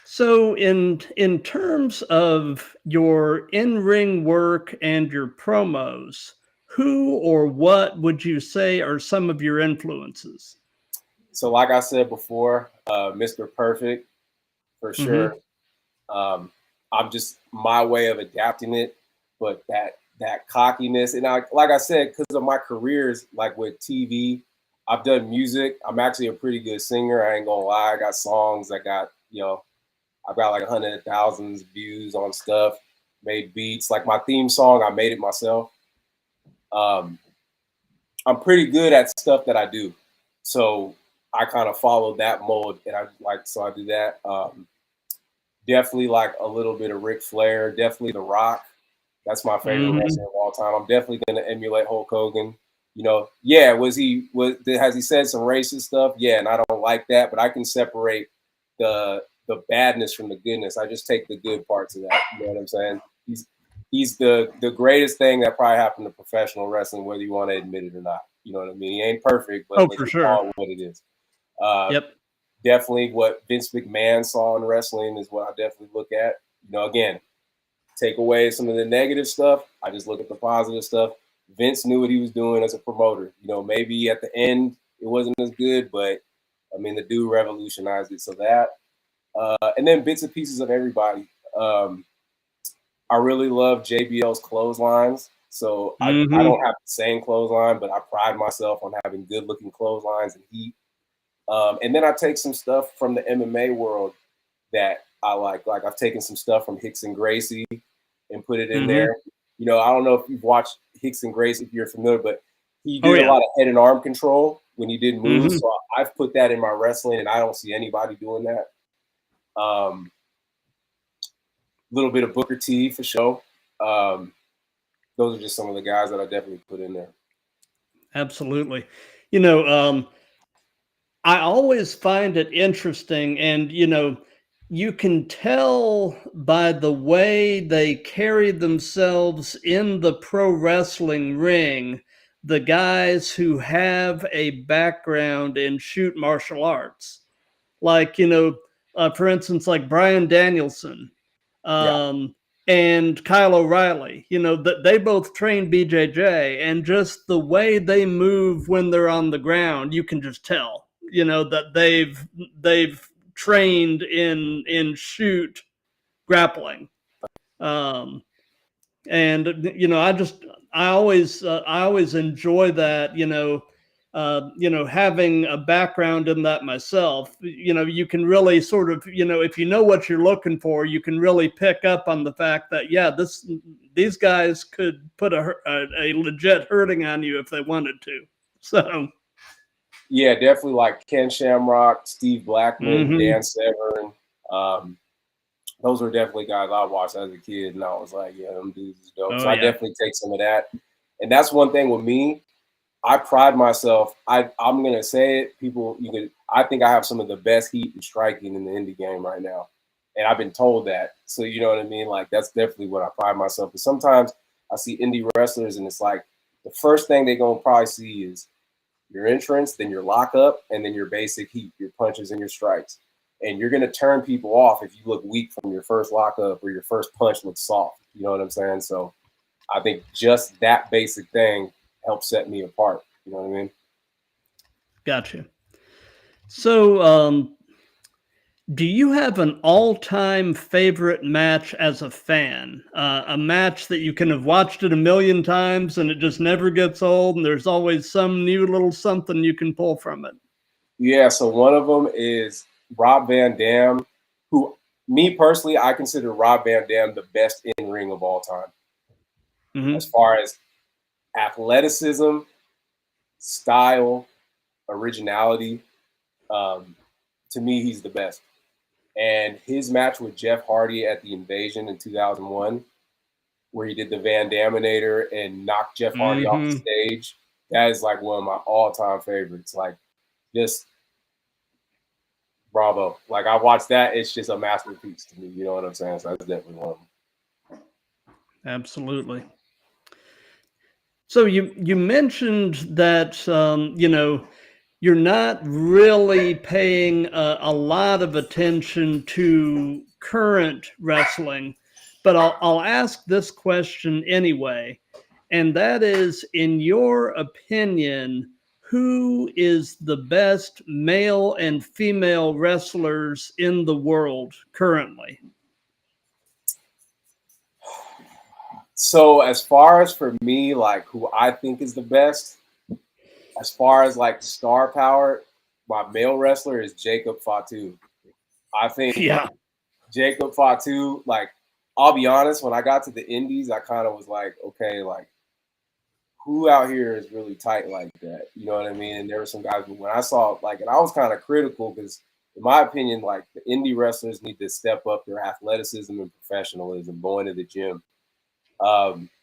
So in terms of your in-ring work and your promos, who or what would you say are some of your influences? So, like I said before, Mr. Perfect, for Mm-hmm. sure. I'm just my way of adapting it, but that cockiness, and I like I said, because of my careers, like with TV, I've done music. I'm actually a pretty good singer. I ain't gonna lie. I got songs. I got I've got like 100,000 views on stuff. Made beats. Like my theme song, I made it myself. Um, I'm pretty good at stuff that I do. So I kind of follow that mold, and I do that. Definitely like a little bit of Ric Flair, definitely The Rock. That's my favorite wrestler of all time. I'm definitely going to emulate Hulk Hogan. You know, yeah, has he said some racist stuff? Yeah, and I don't like that, but I can separate the badness from the goodness. I just take the good parts of that. You know what I'm saying? He's the greatest thing that probably happened to professional wrestling, whether you want to admit it or not. You know what I mean? He ain't perfect, but for it's sure. all what it is. Yep. Definitely what Vince McMahon saw in wrestling is what I definitely look at. You know, again, take away some of the negative stuff. I just look at the positive stuff. Vince knew what he was doing as a promoter. You know, maybe at the end it wasn't as good, but I mean, the dude revolutionized it. So that, and then bits and pieces of everybody. I really love JBL's clotheslines. So I don't have the same clothesline, but I pride myself on having good looking clotheslines and heat. And then I take some stuff from the MMA world that I like. Like I've taken some stuff from Hickson Gracie and put it in there. You know, I don't know if you've watched Hickson Gracie, if you're familiar, but he did a lot of head and arm control when he did moves. So I've put that in my wrestling, and I don't see anybody doing that. Little bit of Booker T for sure. Those are just some of the guys that I definitely put in there. Absolutely. You know, I always find it interesting, and you know, you can tell by the way they carry themselves in the pro wrestling ring, the guys who have a background in shoot martial arts. Like, you know, for instance, like Brian Danielson and Kyle O'Reilly, you know, that they both train BJJ, and just the way they move when they're on the ground, you can just tell, you know, that they've trained in shoot grappling. And you know, I always enjoy that, you know, having a background in that myself. You know, you can really sort of, you know, if you know what you're looking for, you can really pick up on the fact that, yeah, these guys could put a legit hurting on you if they wanted to. So yeah, definitely like Ken Shamrock, Steve Blackman, Dan Severn. Those were definitely guys I watched as a kid, and I was like, yeah, them dudes is dope. So I definitely take some of that. And that's one thing with me. I pride myself. I'm gonna say it. I think I have some of the best heat and striking in the indie game right now, and I've been told that. So you know what I mean? Like that's definitely what I pride myself. But sometimes I see indie wrestlers, and it's like the first thing they're gonna probably see is your entrance, then your lockup, and then your basic heat, your punches and your strikes. And you're gonna turn people off if you look weak from your first lockup or your first punch looks soft. You know what I'm saying? So I think just that basic thing helps set me apart. You know what I mean? Gotcha. So, do you have an all-time favorite match as a fan? A match that you can have watched it a million times and it just never gets old, and there's always some new little something you can pull from it. Yeah, so one of them is Rob Van Dam, who, me personally, I consider Rob Van Dam the best in-ring of all time. As far as athleticism, style, originality, to me, he's the best. And his match with Jeff Hardy at the Invasion in 2001, where he did the Van Daminator and knocked Jeff Hardy off the stage, that is like one of my all-time favorites. Like, just bravo. Like, I watched that. It's just a masterpiece to me. You know what I'm saying? So that's definitely one of them. Absolutely. So you mentioned that, you know, you're not really paying a lot of attention to current wrestling, but I'll ask this question anyway, and that is, in your opinion, who is the best male and female wrestlers in the world currently? So as far as for me, like who I think is the best, as far as like star power, my male wrestler is Jacob Fatu. I think Jacob Fatu, like, I'll be honest, when I got to the indies, I kind of was like, okay, like, who out here is really tight like that? You know what I mean? And there were some guys, but when I saw like, and I was kind of critical because, in my opinion, like the indie wrestlers need to step up their athleticism and professionalism, going to the gym,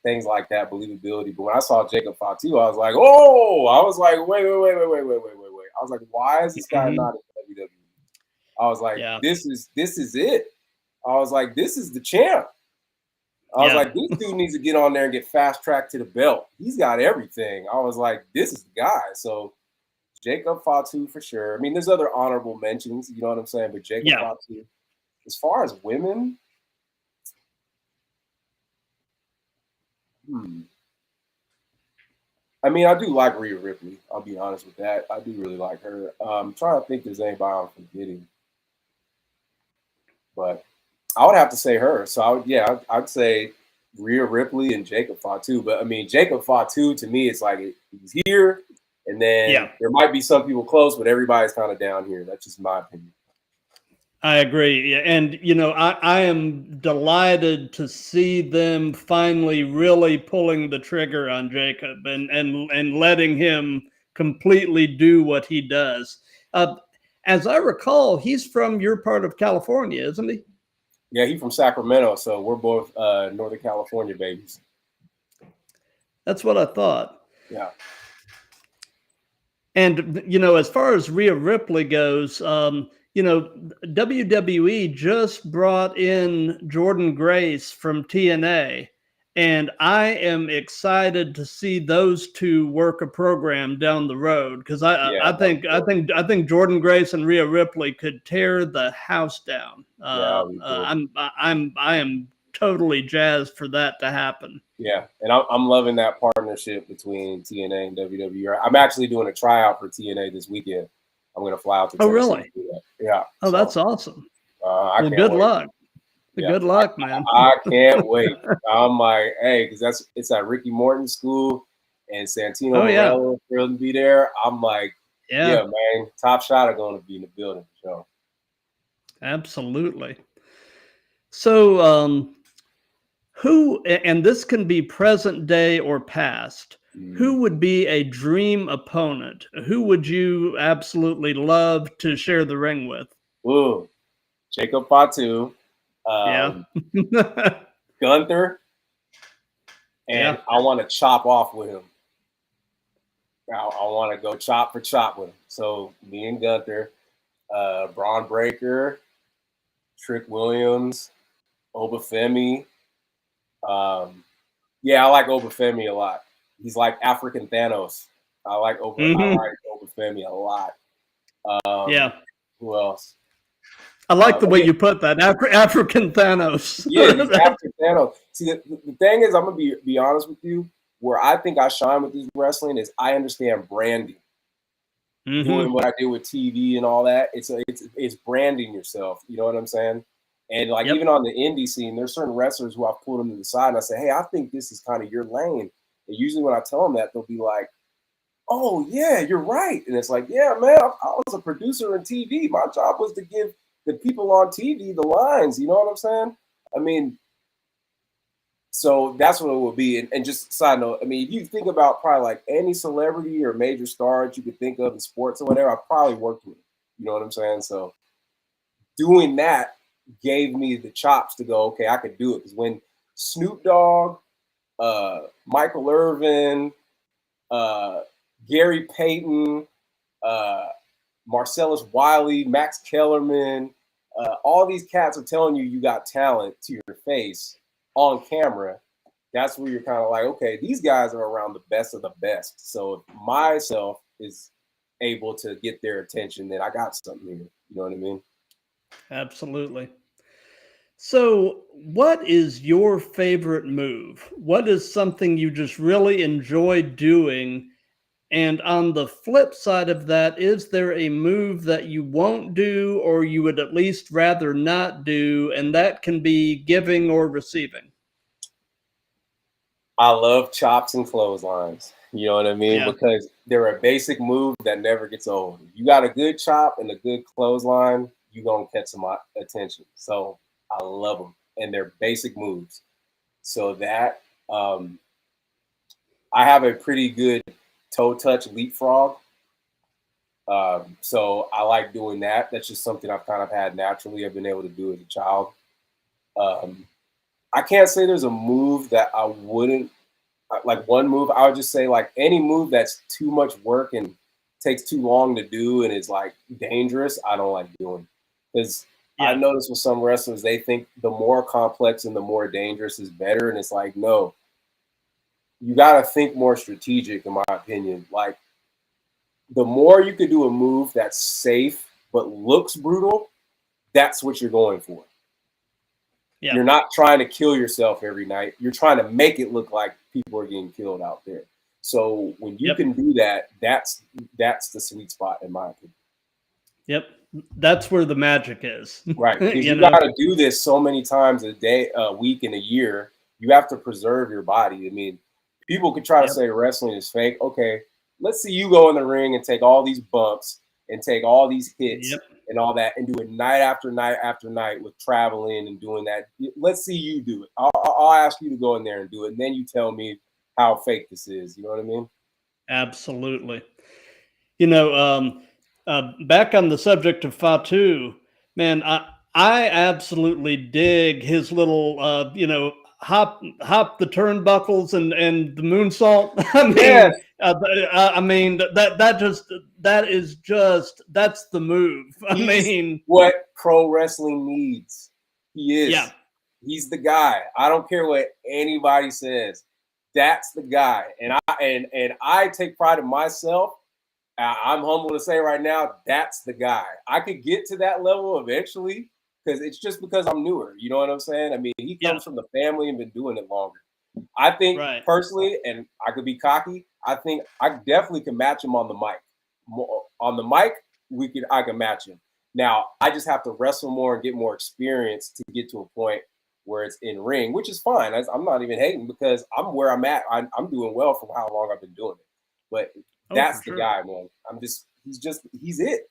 things like that, believability. But when I saw Jacob Fatu, I was like, oh, I was like, wait. I was like, why is this guy not in WWE? I was like, this is it. I was like, this is the champ. I was like, this dude needs to get on there and get fast tracked to the belt. He's got everything. I was like, this is the guy. So Jacob Fatu for sure. I mean, there's other honorable mentions, you know what I'm saying? But Jacob Fatu, as far as women, I mean, I do like Rhea Ripley. I'll be honest with that. I do really like her. I'm trying to think if there's anybody I'm forgetting. But I would have to say her. So I'd say Rhea Ripley and Jacob Fatu. But I mean, Jacob Fatu to me, it's like he's here, and then there might be some people close, but everybody's kind of down here. That's just my opinion. I agree. And, you know, I am delighted to see them finally really pulling the trigger on Jacob and letting him completely do what he does. As I recall, he's from your part of California, isn't he? Yeah, he's from Sacramento. So we're both Northern California babies. That's what I thought. Yeah. And, you know, as far as Rhea Ripley goes, you know, WWE just brought in Jordan Grace from TNA, and I am excited to see those two work a program down the road because I think Jordan Grace and Rhea Ripley could tear the house down. I am totally jazzed for that to happen. Yeah, and I'm loving that partnership between TNA and WWE. I'm actually doing a tryout for TNA this weekend. I'm going to fly out to Tennessee. Oh, really? Yeah. Oh, that's awesome. Well, good luck. Yeah. Good luck, man. I can't wait. I'm like, hey, because it's at Ricky Morton School, and Santino Marella will be there. I'm like, yeah, man, Top Shot are going to be in the building. So. Absolutely. So, who, and this can be present day or past, who would be a dream opponent? Who would you absolutely love to share the ring with? Ooh, Jacob Fatu. Gunther. And I want to chop off with him. I want to go chop for chop with him. So me and Gunther, Braun Breaker, Trick Williams, Obafemi. I like Obafemi a lot. He's like African Thanos. I like Obafemi a lot. Who else? I like the way you put that. African Thanos. Yeah, he's African Thanos. See, the thing is, I'm going to be honest with you, where I think I shine with this wrestling is I understand branding. Doing what I did with TV and all that. It's branding yourself. You know what I'm saying? And like even on the indie scene, there's certain wrestlers who I've pulled them to the side and I say, hey, I think this is kind of your lane. And usually when I tell them that, they'll be like, oh, yeah, you're right. And it's like, yeah, man, I was a producer in TV. My job was to give the people on TV the lines. You know what I'm saying? I mean, so that's what it will be. And just side note, I mean, if you think about probably like any celebrity or major star that you could think of in sports or whatever, I probably worked with. You know what I'm saying? So doing that gave me the chops to go, okay, I could do it. Because when Snoop Dogg, Michael Irvin, Gary Payton, Marcellus Wiley, Max Kellerman, all these cats are telling you got talent to your face on camera, that's where you're kind of like, okay, these guys are around the best of the best. So if myself is able to get their attention, then I got something here. You know what I mean? Absolutely. So what is your favorite move? What is something you just really enjoy doing? And on the flip side of that, is there a move that you won't do or you would at least rather not do? And that can be giving or receiving. I love chops and clotheslines. You know what I mean? Because they're a basic move that never gets old. If you got a good chop and a good clothesline, you're going to catch some attention. So I love them. And they're basic moves. So that, I have a pretty good toe touch leapfrog. So I like doing that. That's just something I've kind of had naturally. I've been able to do as a child. I can't say there's a move that I wouldn't like. One move I would just say like any move that's too much work and takes too long to do and is like dangerous, I don't like doing. Because I noticed with some wrestlers, they think the more complex and the more dangerous is better, and it's like, no, you got to think more strategic, in my opinion. Like, the more you could do a move that's safe but looks brutal, that's what you're going for. Yeah. You're not trying to kill yourself every night. You're trying to make it look like people are getting killed out there. So when you can do that, that's the sweet spot, in my opinion. Yep. That's where the magic is. Right. Because you got to do this so many times a day, a week, and a year. You have to preserve your body. I mean, people could try to say wrestling is fake. Okay, let's see you go in the ring and take all these bumps and take all these hits and all that and do it night after night after night with traveling and doing that. Let's see you do it. I'll ask you to go in there and do it. And then you tell me how fake this is. You know what I mean? Absolutely. You know, back on the subject of Fatu, man, I absolutely dig his little, you know, hop the turnbuckles and the moonsault. I mean, that's the move. He's what pro wrestling needs. He is. Yeah. He's the guy. I don't care what anybody says. That's the guy. And I take pride in myself. I'm humble to say right now, that's the guy. I could get to that level eventually because it's just because I'm newer. You know what I'm saying? I mean, he comes from the family and been doing it longer. I think personally, and I could be cocky, I think I definitely can match him on the mic. On the mic, I can match him. Now, I just have to wrestle more and get more experience to get to a point where it's in ring, which is fine. I'm not even hating because I'm where I'm at. I'm doing well from how long I've been doing it. But that's the guy, man. He's it.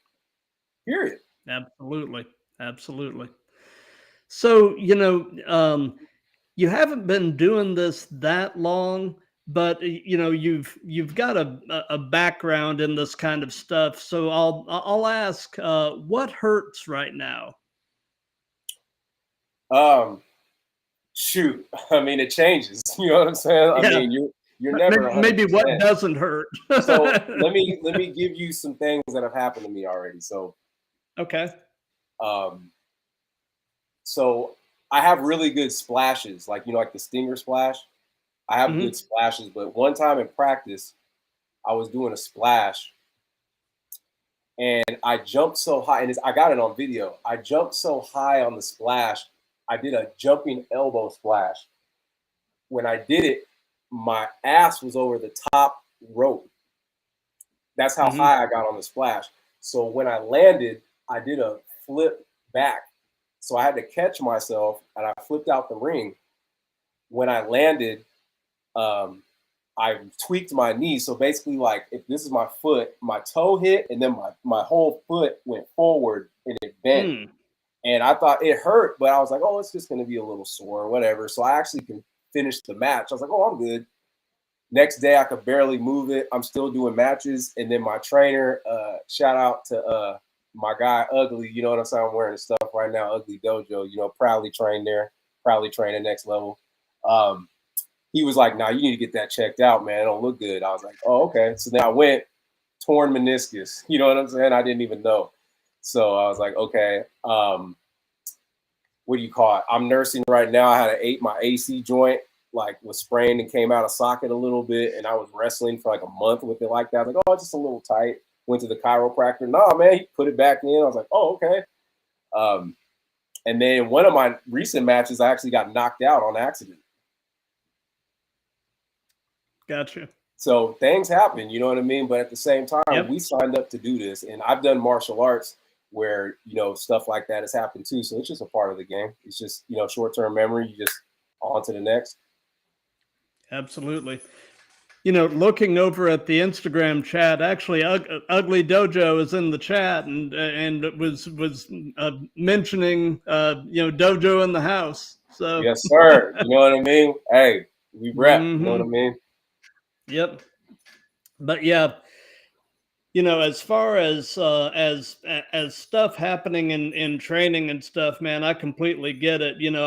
Period. Absolutely. So, you know, you haven't been doing this that long, but you know, you've got a background in this kind of stuff. So I'll ask, what hurts right now? Shoot. I mean, it changes. You know what I'm saying? I mean, you're never maybe what doesn't hurt. So let me give you some things that have happened to me already. So okay. So I have really good splashes, like, you know, like the stinger splash. I have good splashes, but one time in practice, I was doing a splash and I jumped so high, and I got it on video. I jumped so high on the splash, I did a jumping elbow splash. When I did it, my ass was over the top rope. That's how high I got on the splash. So when I landed, I did a flip back. So I had to catch myself, and I flipped out the ring. When I landed, I tweaked my knee. So basically, like, if this is my foot, my toe hit, and then my whole foot went forward, and it bent. And I thought it hurt, but I was like, oh, it's just going to be a little sore or whatever. So I actually can finish the match. I was like, oh, I'm good. Next day, I could barely move it. I'm still doing matches. And then my trainer, shout out to my guy, Ugly. You know what I'm saying? I'm wearing the stuff right now, Ugly Dojo. You know, proudly trained there, proudly trained at Next Level. He was like, nah, you need to get that checked out, man. It don't look good. I was like, oh, okay. So then I went, torn meniscus. You know what I'm saying? I didn't even know. So I was like, okay, what do you call it? I'm nursing right now. I had my AC joint, like, was sprained and came out of socket a little bit. And I was wrestling for like a month with it like that. I was like, oh, it's just a little tight. Went to the chiropractor. Nah, man, he put it back in. I was like, oh, okay. And then one of my recent matches, I actually got knocked out on accident. Gotcha. So things happen, you know what I mean? But at the same time, we signed up to do this. And I've done martial arts where, you know, stuff like that has happened too. So it's just a part of the game. It's just, you know, short-term memory. You just on to the next. Absolutely. You know, looking over at the Instagram chat, actually, Ugly Dojo is in the chat and was mentioning, you know, Dojo in the house. So yes, sir. You know what I mean? Hey, we rep. You know what I mean? Yep. But yeah, you know, as far as stuff happening in training and stuff, man, I completely get it. You know,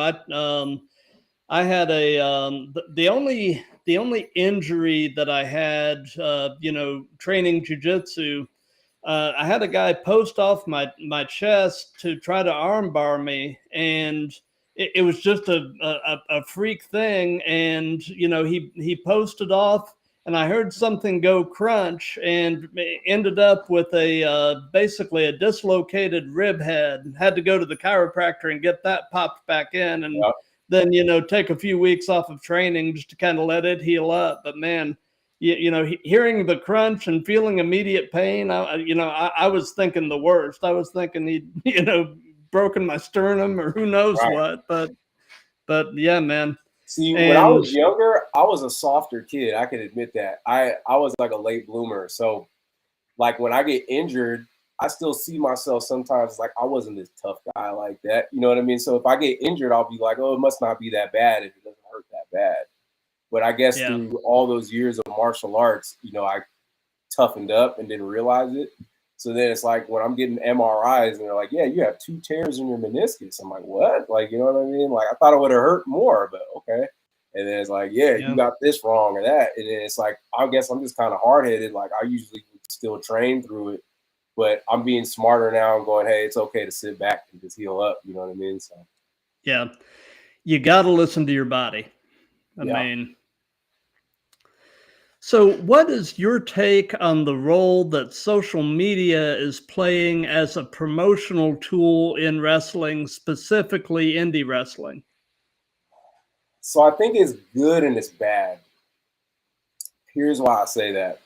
I had the only injury that I had, you know, training jujitsu. I had a guy post off my chest to try to armbar me, and it was just a freak thing. And you know, he posted off, and I heard something go crunch, and ended up with a basically a dislocated rib head. Had to go to the chiropractor and get that popped back in, and Yep. then you know take a few weeks off of training just to kind of let it heal up. But man, you know, hearing the crunch and feeling immediate pain, I was thinking the worst. I was thinking he'd, you know, broken my sternum or who knows Right. what. But yeah, man. See, when I And was younger, I was a softer kid. I can admit that. I was like a late bloomer. So like when I get injured, I still see myself sometimes like I wasn't this tough guy like that. You know what I mean? So if I get injured, I'll be like, oh, it must not be that bad if it doesn't hurt that bad. But I guess yeah, through all those years of martial arts, you know, I toughened up and didn't realize it. So then it's like when I'm getting MRIs and they're like, yeah, you have 2 tears in your meniscus. I'm like, what? Like, you know what I mean? Like, I thought it would have hurt more, but okay. And then it's like, yeah, you yeah, got this wrong or that. And then it's like, I guess I'm just kind of hard headed. Like, I usually still train through it, but I'm being smarter now and going, hey, it's okay to sit back and just heal up. You know what I mean? So, yeah. You got to listen to your body. I yeah. mean, so what is your take on the role that social media is playing as a promotional tool in wrestling, specifically indie wrestling? So I think it's good and it's bad. Here's why I say that.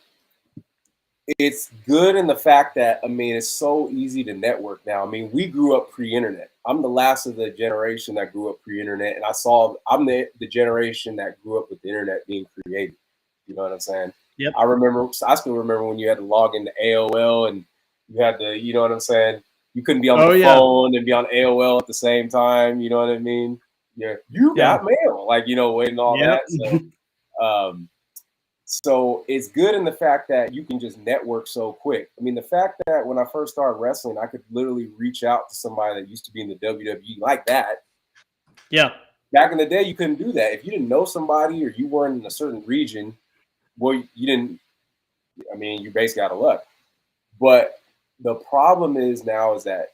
It's good in the fact that, I mean, it's so easy to network now. I mean, we grew up pre-internet. I'm the last of the generation that grew up pre-internet, and I'm the generation that grew up with the internet being created. You know what I'm saying? Yep. I still remember when you had to log into AOL and you had to, you know what I'm saying? You couldn't be on Oh the yeah, phone and be on AOL at the same time. You know what I mean? Yeah, you yeah, got mail, like, you know, waiting all yep. that. Um, so it's good in the fact that you can just network so quick. I mean, the fact that when I first started wrestling, I could literally reach out to somebody that used to be in the WWE like that. Yeah. Back in the day, you couldn't do that. If you didn't know somebody or you weren't in a certain region, well, you didn't, I mean, you're basically out of luck. But the problem is now is that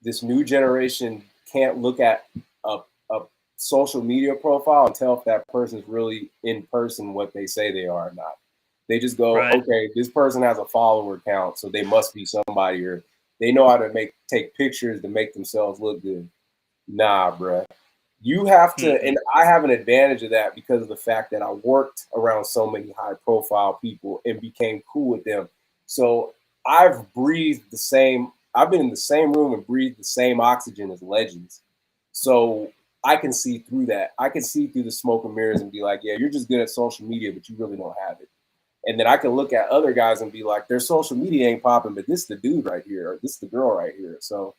this new generation can't look at a social media profile and tell if that person's really in person what they say they are or not. They just go, Right. okay, this person has a follower count, so they must be somebody, or they know how to take pictures to make themselves look good. Nah, bruh. You have to, Mm-mm. and I have an advantage of that because of the fact that I worked around so many high profile people and became cool with them. So I've been in the same room and breathed the same oxygen as legends. So I can see through that. I can see through the smoke and mirrors and be like, yeah, you're just good at social media, but you really don't have it. And then I can look at other guys and be like, their social media ain't popping, but this is the dude right here, or this is the girl right here. So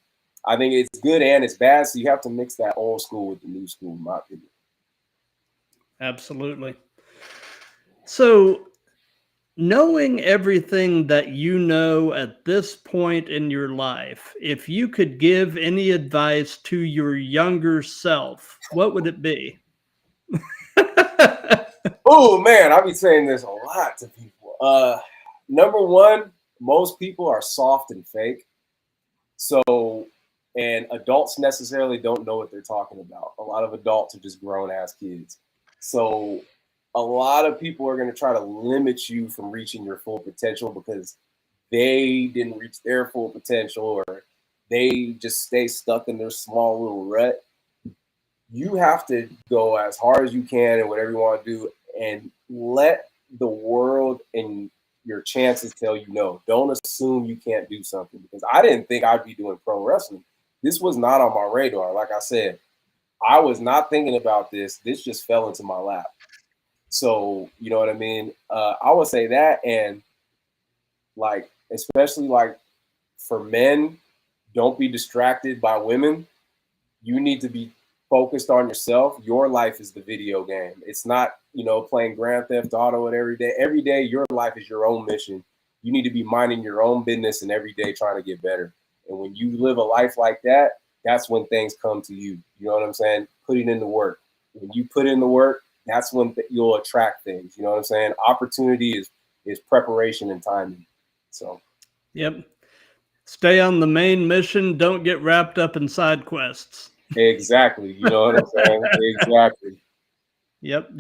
I think it's good and it's bad. So you have to mix that old school with the new school, in my opinion. Absolutely. So, knowing everything that you know at this point in your life, if you could give any advice to your younger self, what would it be? Oh man, I be saying this a lot to people. Number one, most people are soft and fake. So, and adults necessarily don't know what they're talking about. A lot of adults are just grown ass kids. So, a lot of people are going to try to limit you from reaching your full potential because they didn't reach their full potential or they just stay stuck in their small little rut. You have to go as hard as you can and whatever you want to do and let the world and your chances tell you no. Don't assume you can't do something because I didn't think I'd be doing pro wrestling. This was not on my radar. Like I said, I was not thinking about this. This just fell into my lap. So, you know what I mean? I would say that. And like, especially like for men, don't be distracted by women. You need to be focused on yourself, your life is the video game. It's not, you know, playing Grand Theft Auto and every day. Every day, your life is your own mission. You need to be minding your own business and every day trying to get better. And when you live a life like that, that's when things come to you. You know what I'm saying? Putting in the work. When you put in the work, that's when you'll attract things. You know what I'm saying? Opportunity is preparation and timing. So, yep. Stay on the main mission. Don't get wrapped up in side quests. exactly. You know what I'm saying? Exactly. Yep.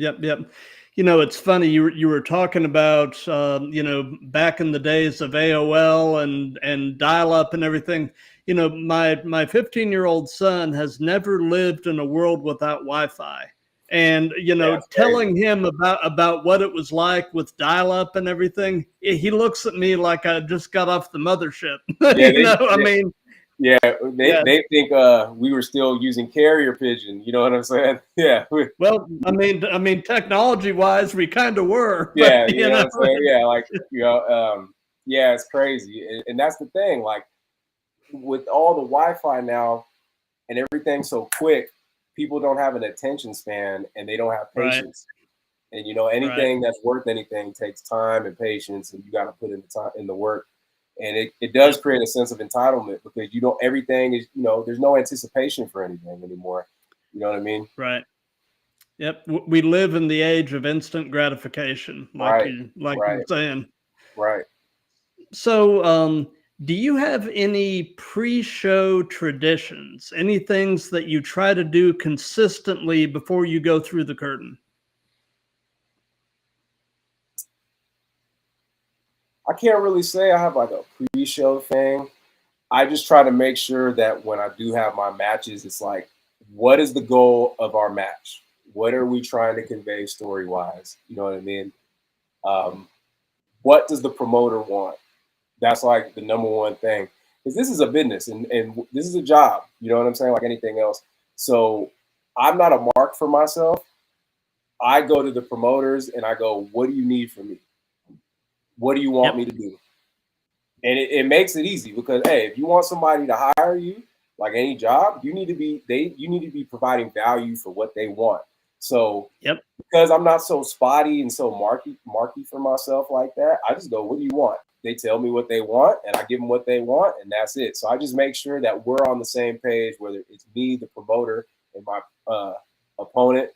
You know, it's funny. You were talking about you know, back in the days of AOL and dial up and everything. You know, my 15-year-old son has never lived in a world without Wi-Fi. And, you know, That's telling crazy. him about what it was like with dial up and everything, he looks at me like I just got off the mothership. Yeah, You know, I mean, yeah, yeah. they think we were still using carrier pigeon. You know what I'm saying? Yeah. Well, I mean, technology wise, we kind of were, but Yeah, you you know what know, I'm saying? Yeah, like, you know, yeah, it's crazy. And that's the thing, like with all the Wi-Fi now and everything so quick, people don't have an attention span and they don't have right, patience. And you know, right, anything that's worth anything takes time and patience, and you got to put in the time in the work. And it does yep, create a sense of entitlement because you don't everything is, you know, there's no anticipation for anything anymore. You know what I mean? right. Yep, we live in the age of instant gratification, Right, like you're right, saying. right. So, do you have any pre-show traditions? Any things that you try to do consistently before you go through the curtain? I can't really say I have like a pre-show thing. I just try to make sure that when I do have my matches, it's like, what is the goal of our match? What are we trying to convey story wise? You know what I mean? Um, what does the promoter want? That's like the number one thing. Because this is a business and this is a job. You know what I'm saying? Like anything else. So I'm not a mark for myself. I go to the promoters and I go, what do you need from me? What do you want Yep, me to do? And it makes it easy because hey, if you want somebody to hire you, like any job, you need to be providing value for what they want. So yep, because I'm not so spotty and so marky for myself like that, I just go, what do you want? They tell me what they want and I give them what they want and that's it. So I just make sure that we're on the same page, whether it's me, the promoter, and my opponent,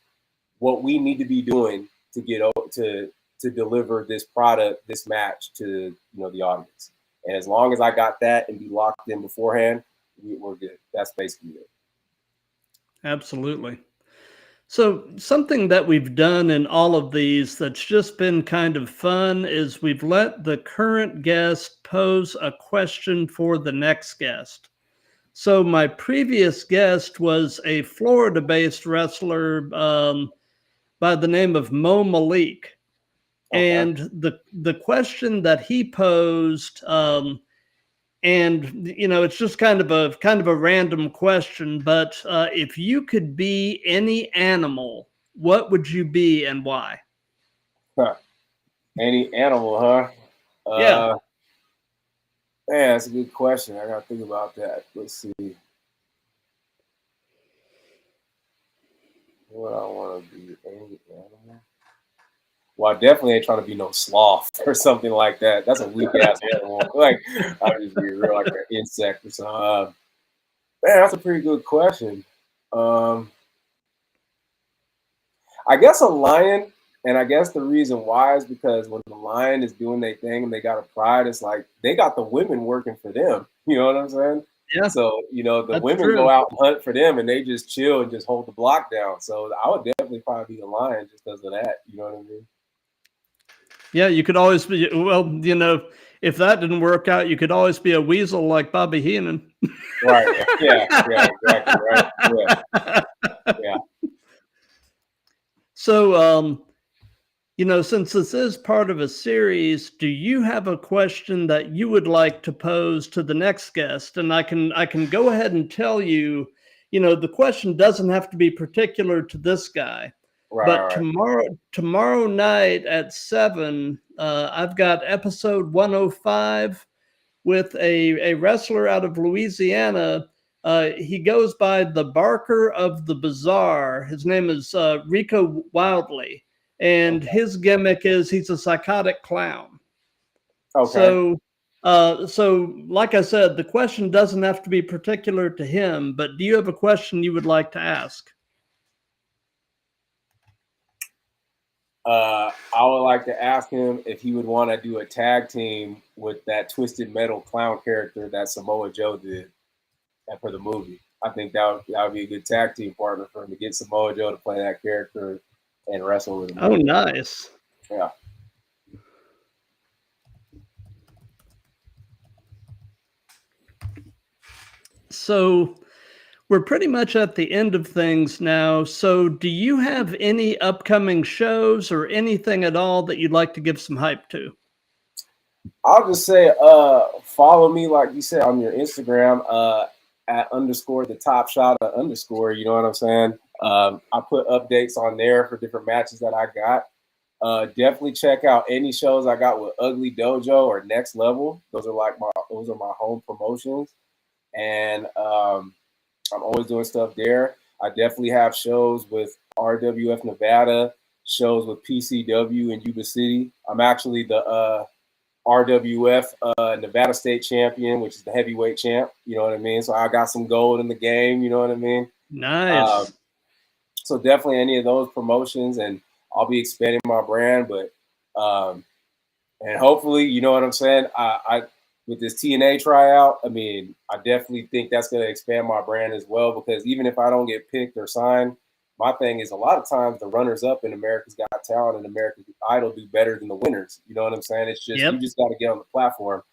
what we need to be doing to get to deliver this product, this match to, you know, the audience. And as long as I got that and be locked in beforehand, we're good. That's basically it. absolutely. So, something that we've done in all of these that's just been kind of fun is we've let the current guest pose a question for the next guest. So, my previous guest was a Florida based wrestler by the name of Mo Malik. Okay. And the question that he posed, and you know, it's just kind of a random question, but if you could be any animal, what would you be and why? Huh. Any animal, huh? Yeah. Man, that's a good question. I gotta think about that. Let's see. What I want to be any animal. Well, I definitely ain't trying to be no sloth or something like that. That's a weak ass animal. Like I'll just be real like an insect or something. Man, that's a pretty good question. Um, I guess a lion, and I guess the reason why is because when the lion is doing their thing and they got a pride, it's like they got the women working for them. You know what I'm saying? Yeah, So, you know, the that's women go true. out and hunt for them and they just chill and just hold the block down. So I would definitely probably be the lion just because of that. You know what I mean? Yeah, you could always be, well, you know, if that didn't work out, you could always be a weasel like Bobby Heenan. Right. Yeah. Yeah. Exactly. Right. Yeah. Yeah. So, you know, since this is part of a series, do you have a question that you would like to pose to the next guest? And I can go ahead and tell you, you know, the question doesn't have to be particular to this guy. Right. But Right. tomorrow night at 7, I've got episode 105 with a wrestler out of Louisiana He goes by the Barker of the Bazaar. His name is Rico Wildly, and his gimmick is he's a psychotic clown. Okay. So like I said, the question doesn't have to be particular to him, but do you have a question you would like to ask? I would like to ask him if he would want to do a tag team with that Twisted Metal clown character that Samoa Joe did for the movie. I think that would be a good tag team partner for him to get Samoa Joe to play that character and wrestle with him. Oh, nice. Yeah. So we're pretty much at the end of things now. So do you have any upcoming shows or anything at all that you'd like to give some hype to? I'll just say, follow me, like you said, on your Instagram, at _ the top Shotta _, you know what I'm saying? I put updates on there for different matches that I got. Definitely check out any shows I got with Ugly Dojo or Next Level. Those are my home promotions. And I'm always doing stuff there. I definitely have shows with RWF Nevada, shows with PCW in Yuba City. I'm actually the RWF Nevada State champion, which is the heavyweight champ. You know what I mean? So I got some gold in the game. You know what I mean? Nice. So definitely any of those promotions, and I'll be expanding my brand. But and hopefully, you know what I'm saying? I with this TNA tryout, I mean, I definitely think that's going to expand my brand as well, because even if I don't get picked or signed, my thing is a lot of times the runners up in America's Got Talent and America's Idol do better than the winners. You know what I'm saying? It's just, you just got to get on the platform.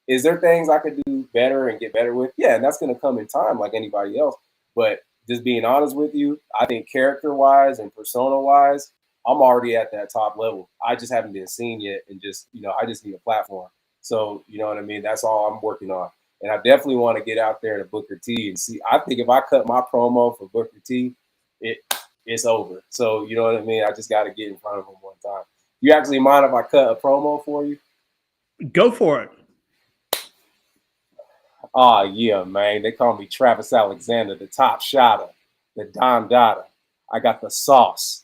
Is there things I could do better and get better with? Yeah, and that's going to come in time like anybody else. But just being honest with you, I think character-wise and persona-wise, I'm already at that top level. I just haven't been seen yet, and just, you know, I just need a platform. So, you know what I mean? That's all I'm working on. And I definitely want to get out there to Booker T and see. I think if I cut my promo for Booker T, it's over. So, you know what I mean? I just got to get in front of him one time. You actually mind if I cut a promo for you? Go for it. Oh, yeah, man. They call me Travis Alexander, the top shotter, the Don Dada. I got the sauce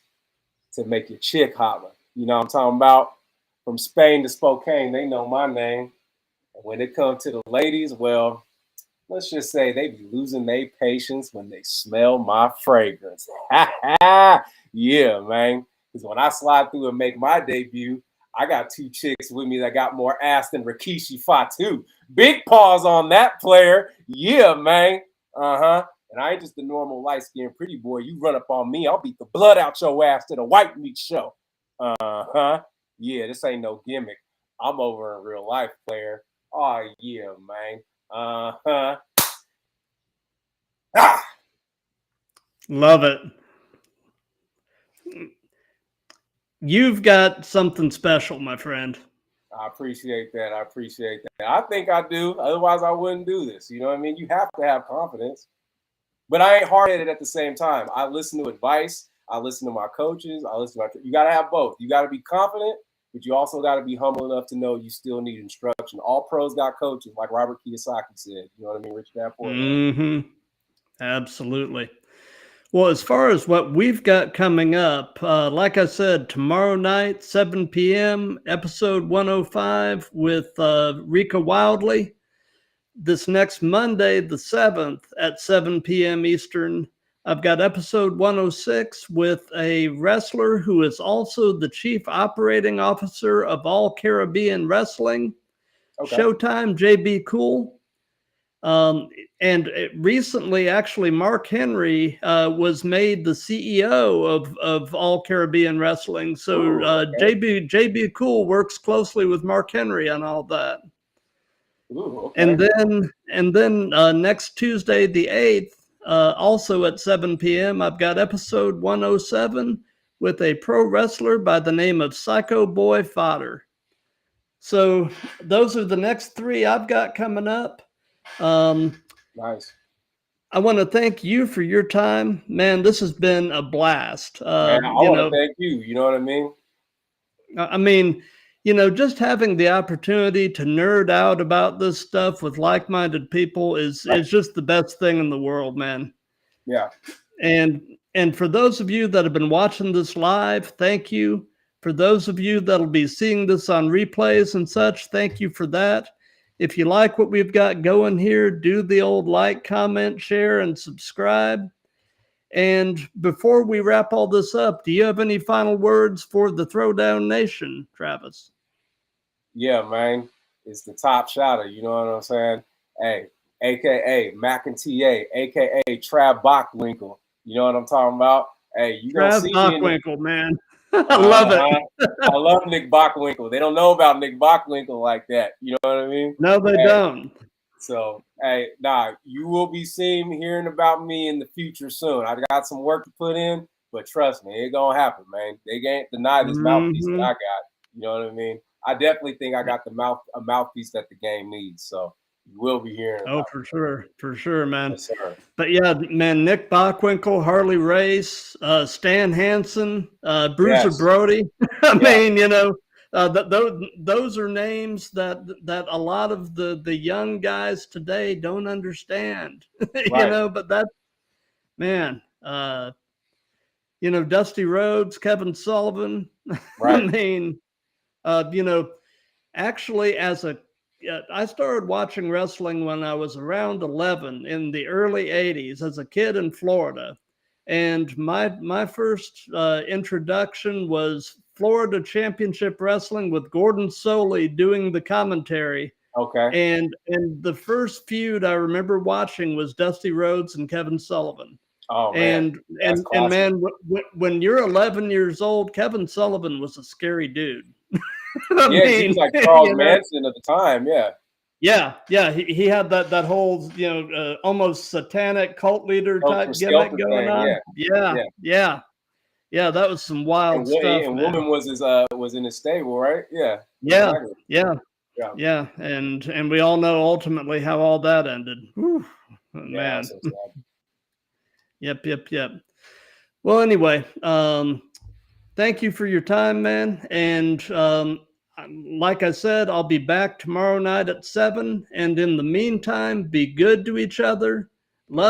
to make your chick holler. You know what I'm talking about? From Spain to Spokane, they know my name. And when it comes to the ladies, well, let's just say they be losing their patience when they smell my fragrance. Yeah, man. Because when I slide through and make my debut, I got two chicks with me that got more ass than Rikishi Fatu. Big pause on that, player. Yeah, man. Uh-huh. And I ain't just the normal light-skinned pretty boy. You run up on me, I'll beat the blood out your ass to the white meat show. Uh-huh. Yeah, this ain't no gimmick. I'm over in real life, player. Oh, yeah, man. Uh-huh. Ah! Love it. You've got something special, my friend. I appreciate that. I appreciate that. I think I do. Otherwise, I wouldn't do this. You know what I mean? You have to have confidence. But I ain't hard-headed at the same time. I listen to advice. I listen to my coaches. You got to have both. You got to be confident, but you also got to be humble enough to know you still need instruction. All pros got coaches, like Robert Kiyosaki said. You know what I mean? Rich Dad Poor Dad. Mm-hmm. Absolutely. Well, as far as what we've got coming up, like I said, tomorrow night, 7 p.m., episode 105 with Rika Wildly. This next Monday, the 7th, at 7 p.m. Eastern, I've got episode 106 with a wrestler who is also the chief operating officer of All Caribbean Wrestling. Okay. Showtime, JB Cool. And recently, actually, Mark Henry was made the CEO of All Caribbean Wrestling. So JB Cool works closely with Mark Henry on all that. Ooh, okay. And then next Tuesday, the 8th, also at 7 p.m., I've got episode 107 with a pro wrestler by the name of Psycho Boy Fodder. So those are the next three I've got coming up. Nice. I want to thank you for your time, man. This has been a blast. Man, I want to thank you. You know what I mean? I mean, just having the opportunity to nerd out about this stuff with like-minded people is just the best thing in the world, man. Yeah. And for those of you that have been watching this live, thank you. For those of you that'll be seeing this on replays and such, thank you for that. If you like what we've got going here, do the old like, comment, share, and subscribe. And before we wrap all this up, do you have any final words for the Throwdown Nation, Travis? Yeah, man. It's the top shotter. You know what I'm saying? Hey, AKA Mac and TA, AKA Trav Bachwinkle. You know what I'm talking about? Hey, you gonna see Bachwinkle, man. I love it. I love Nick Bachwinkle. They don't know about Nick Bachwinkle like that. You know what I mean? No, they don't. So, hey, you will be hearing about me in the future soon. I got some work to put in, but trust me, it's gonna happen, man. They can't deny this mouthpiece that I got. You know what I mean? I definitely think I got a mouthpiece that the game needs. So you will be hearing. Oh, for sure, man. Yes, sir. But yeah, man, Nick Bachwinkle, Harley Race, Stan Hansen, Bruiser Brody. I mean, those are names that a lot of the young guys today don't understand. But that's, man, Dusty Rhodes, Kevin Sullivan. Right. I mean, actually, I started watching wrestling when I was around 11 in the early 80s as a kid in Florida. And my first introduction was Florida Championship Wrestling with Gordon Soley doing the commentary. Okay. And the first feud I remember watching was Dusty Rhodes and Kevin Sullivan. Oh, man. And man, when you're 11 years old, Kevin Sullivan was a scary dude. He was like Charles Manson at the time. Yeah. He had that whole almost satanic cult leader type gimmick going on. Yeah. That was some wild stuff. And Woman was in his stable, right? Yeah. And we all know ultimately how all that ended. Whew, man. Yep. Well, anyway, thank you for your time, man. And like I said, I'll be back tomorrow night at 7. And in the meantime, be good to each other. Love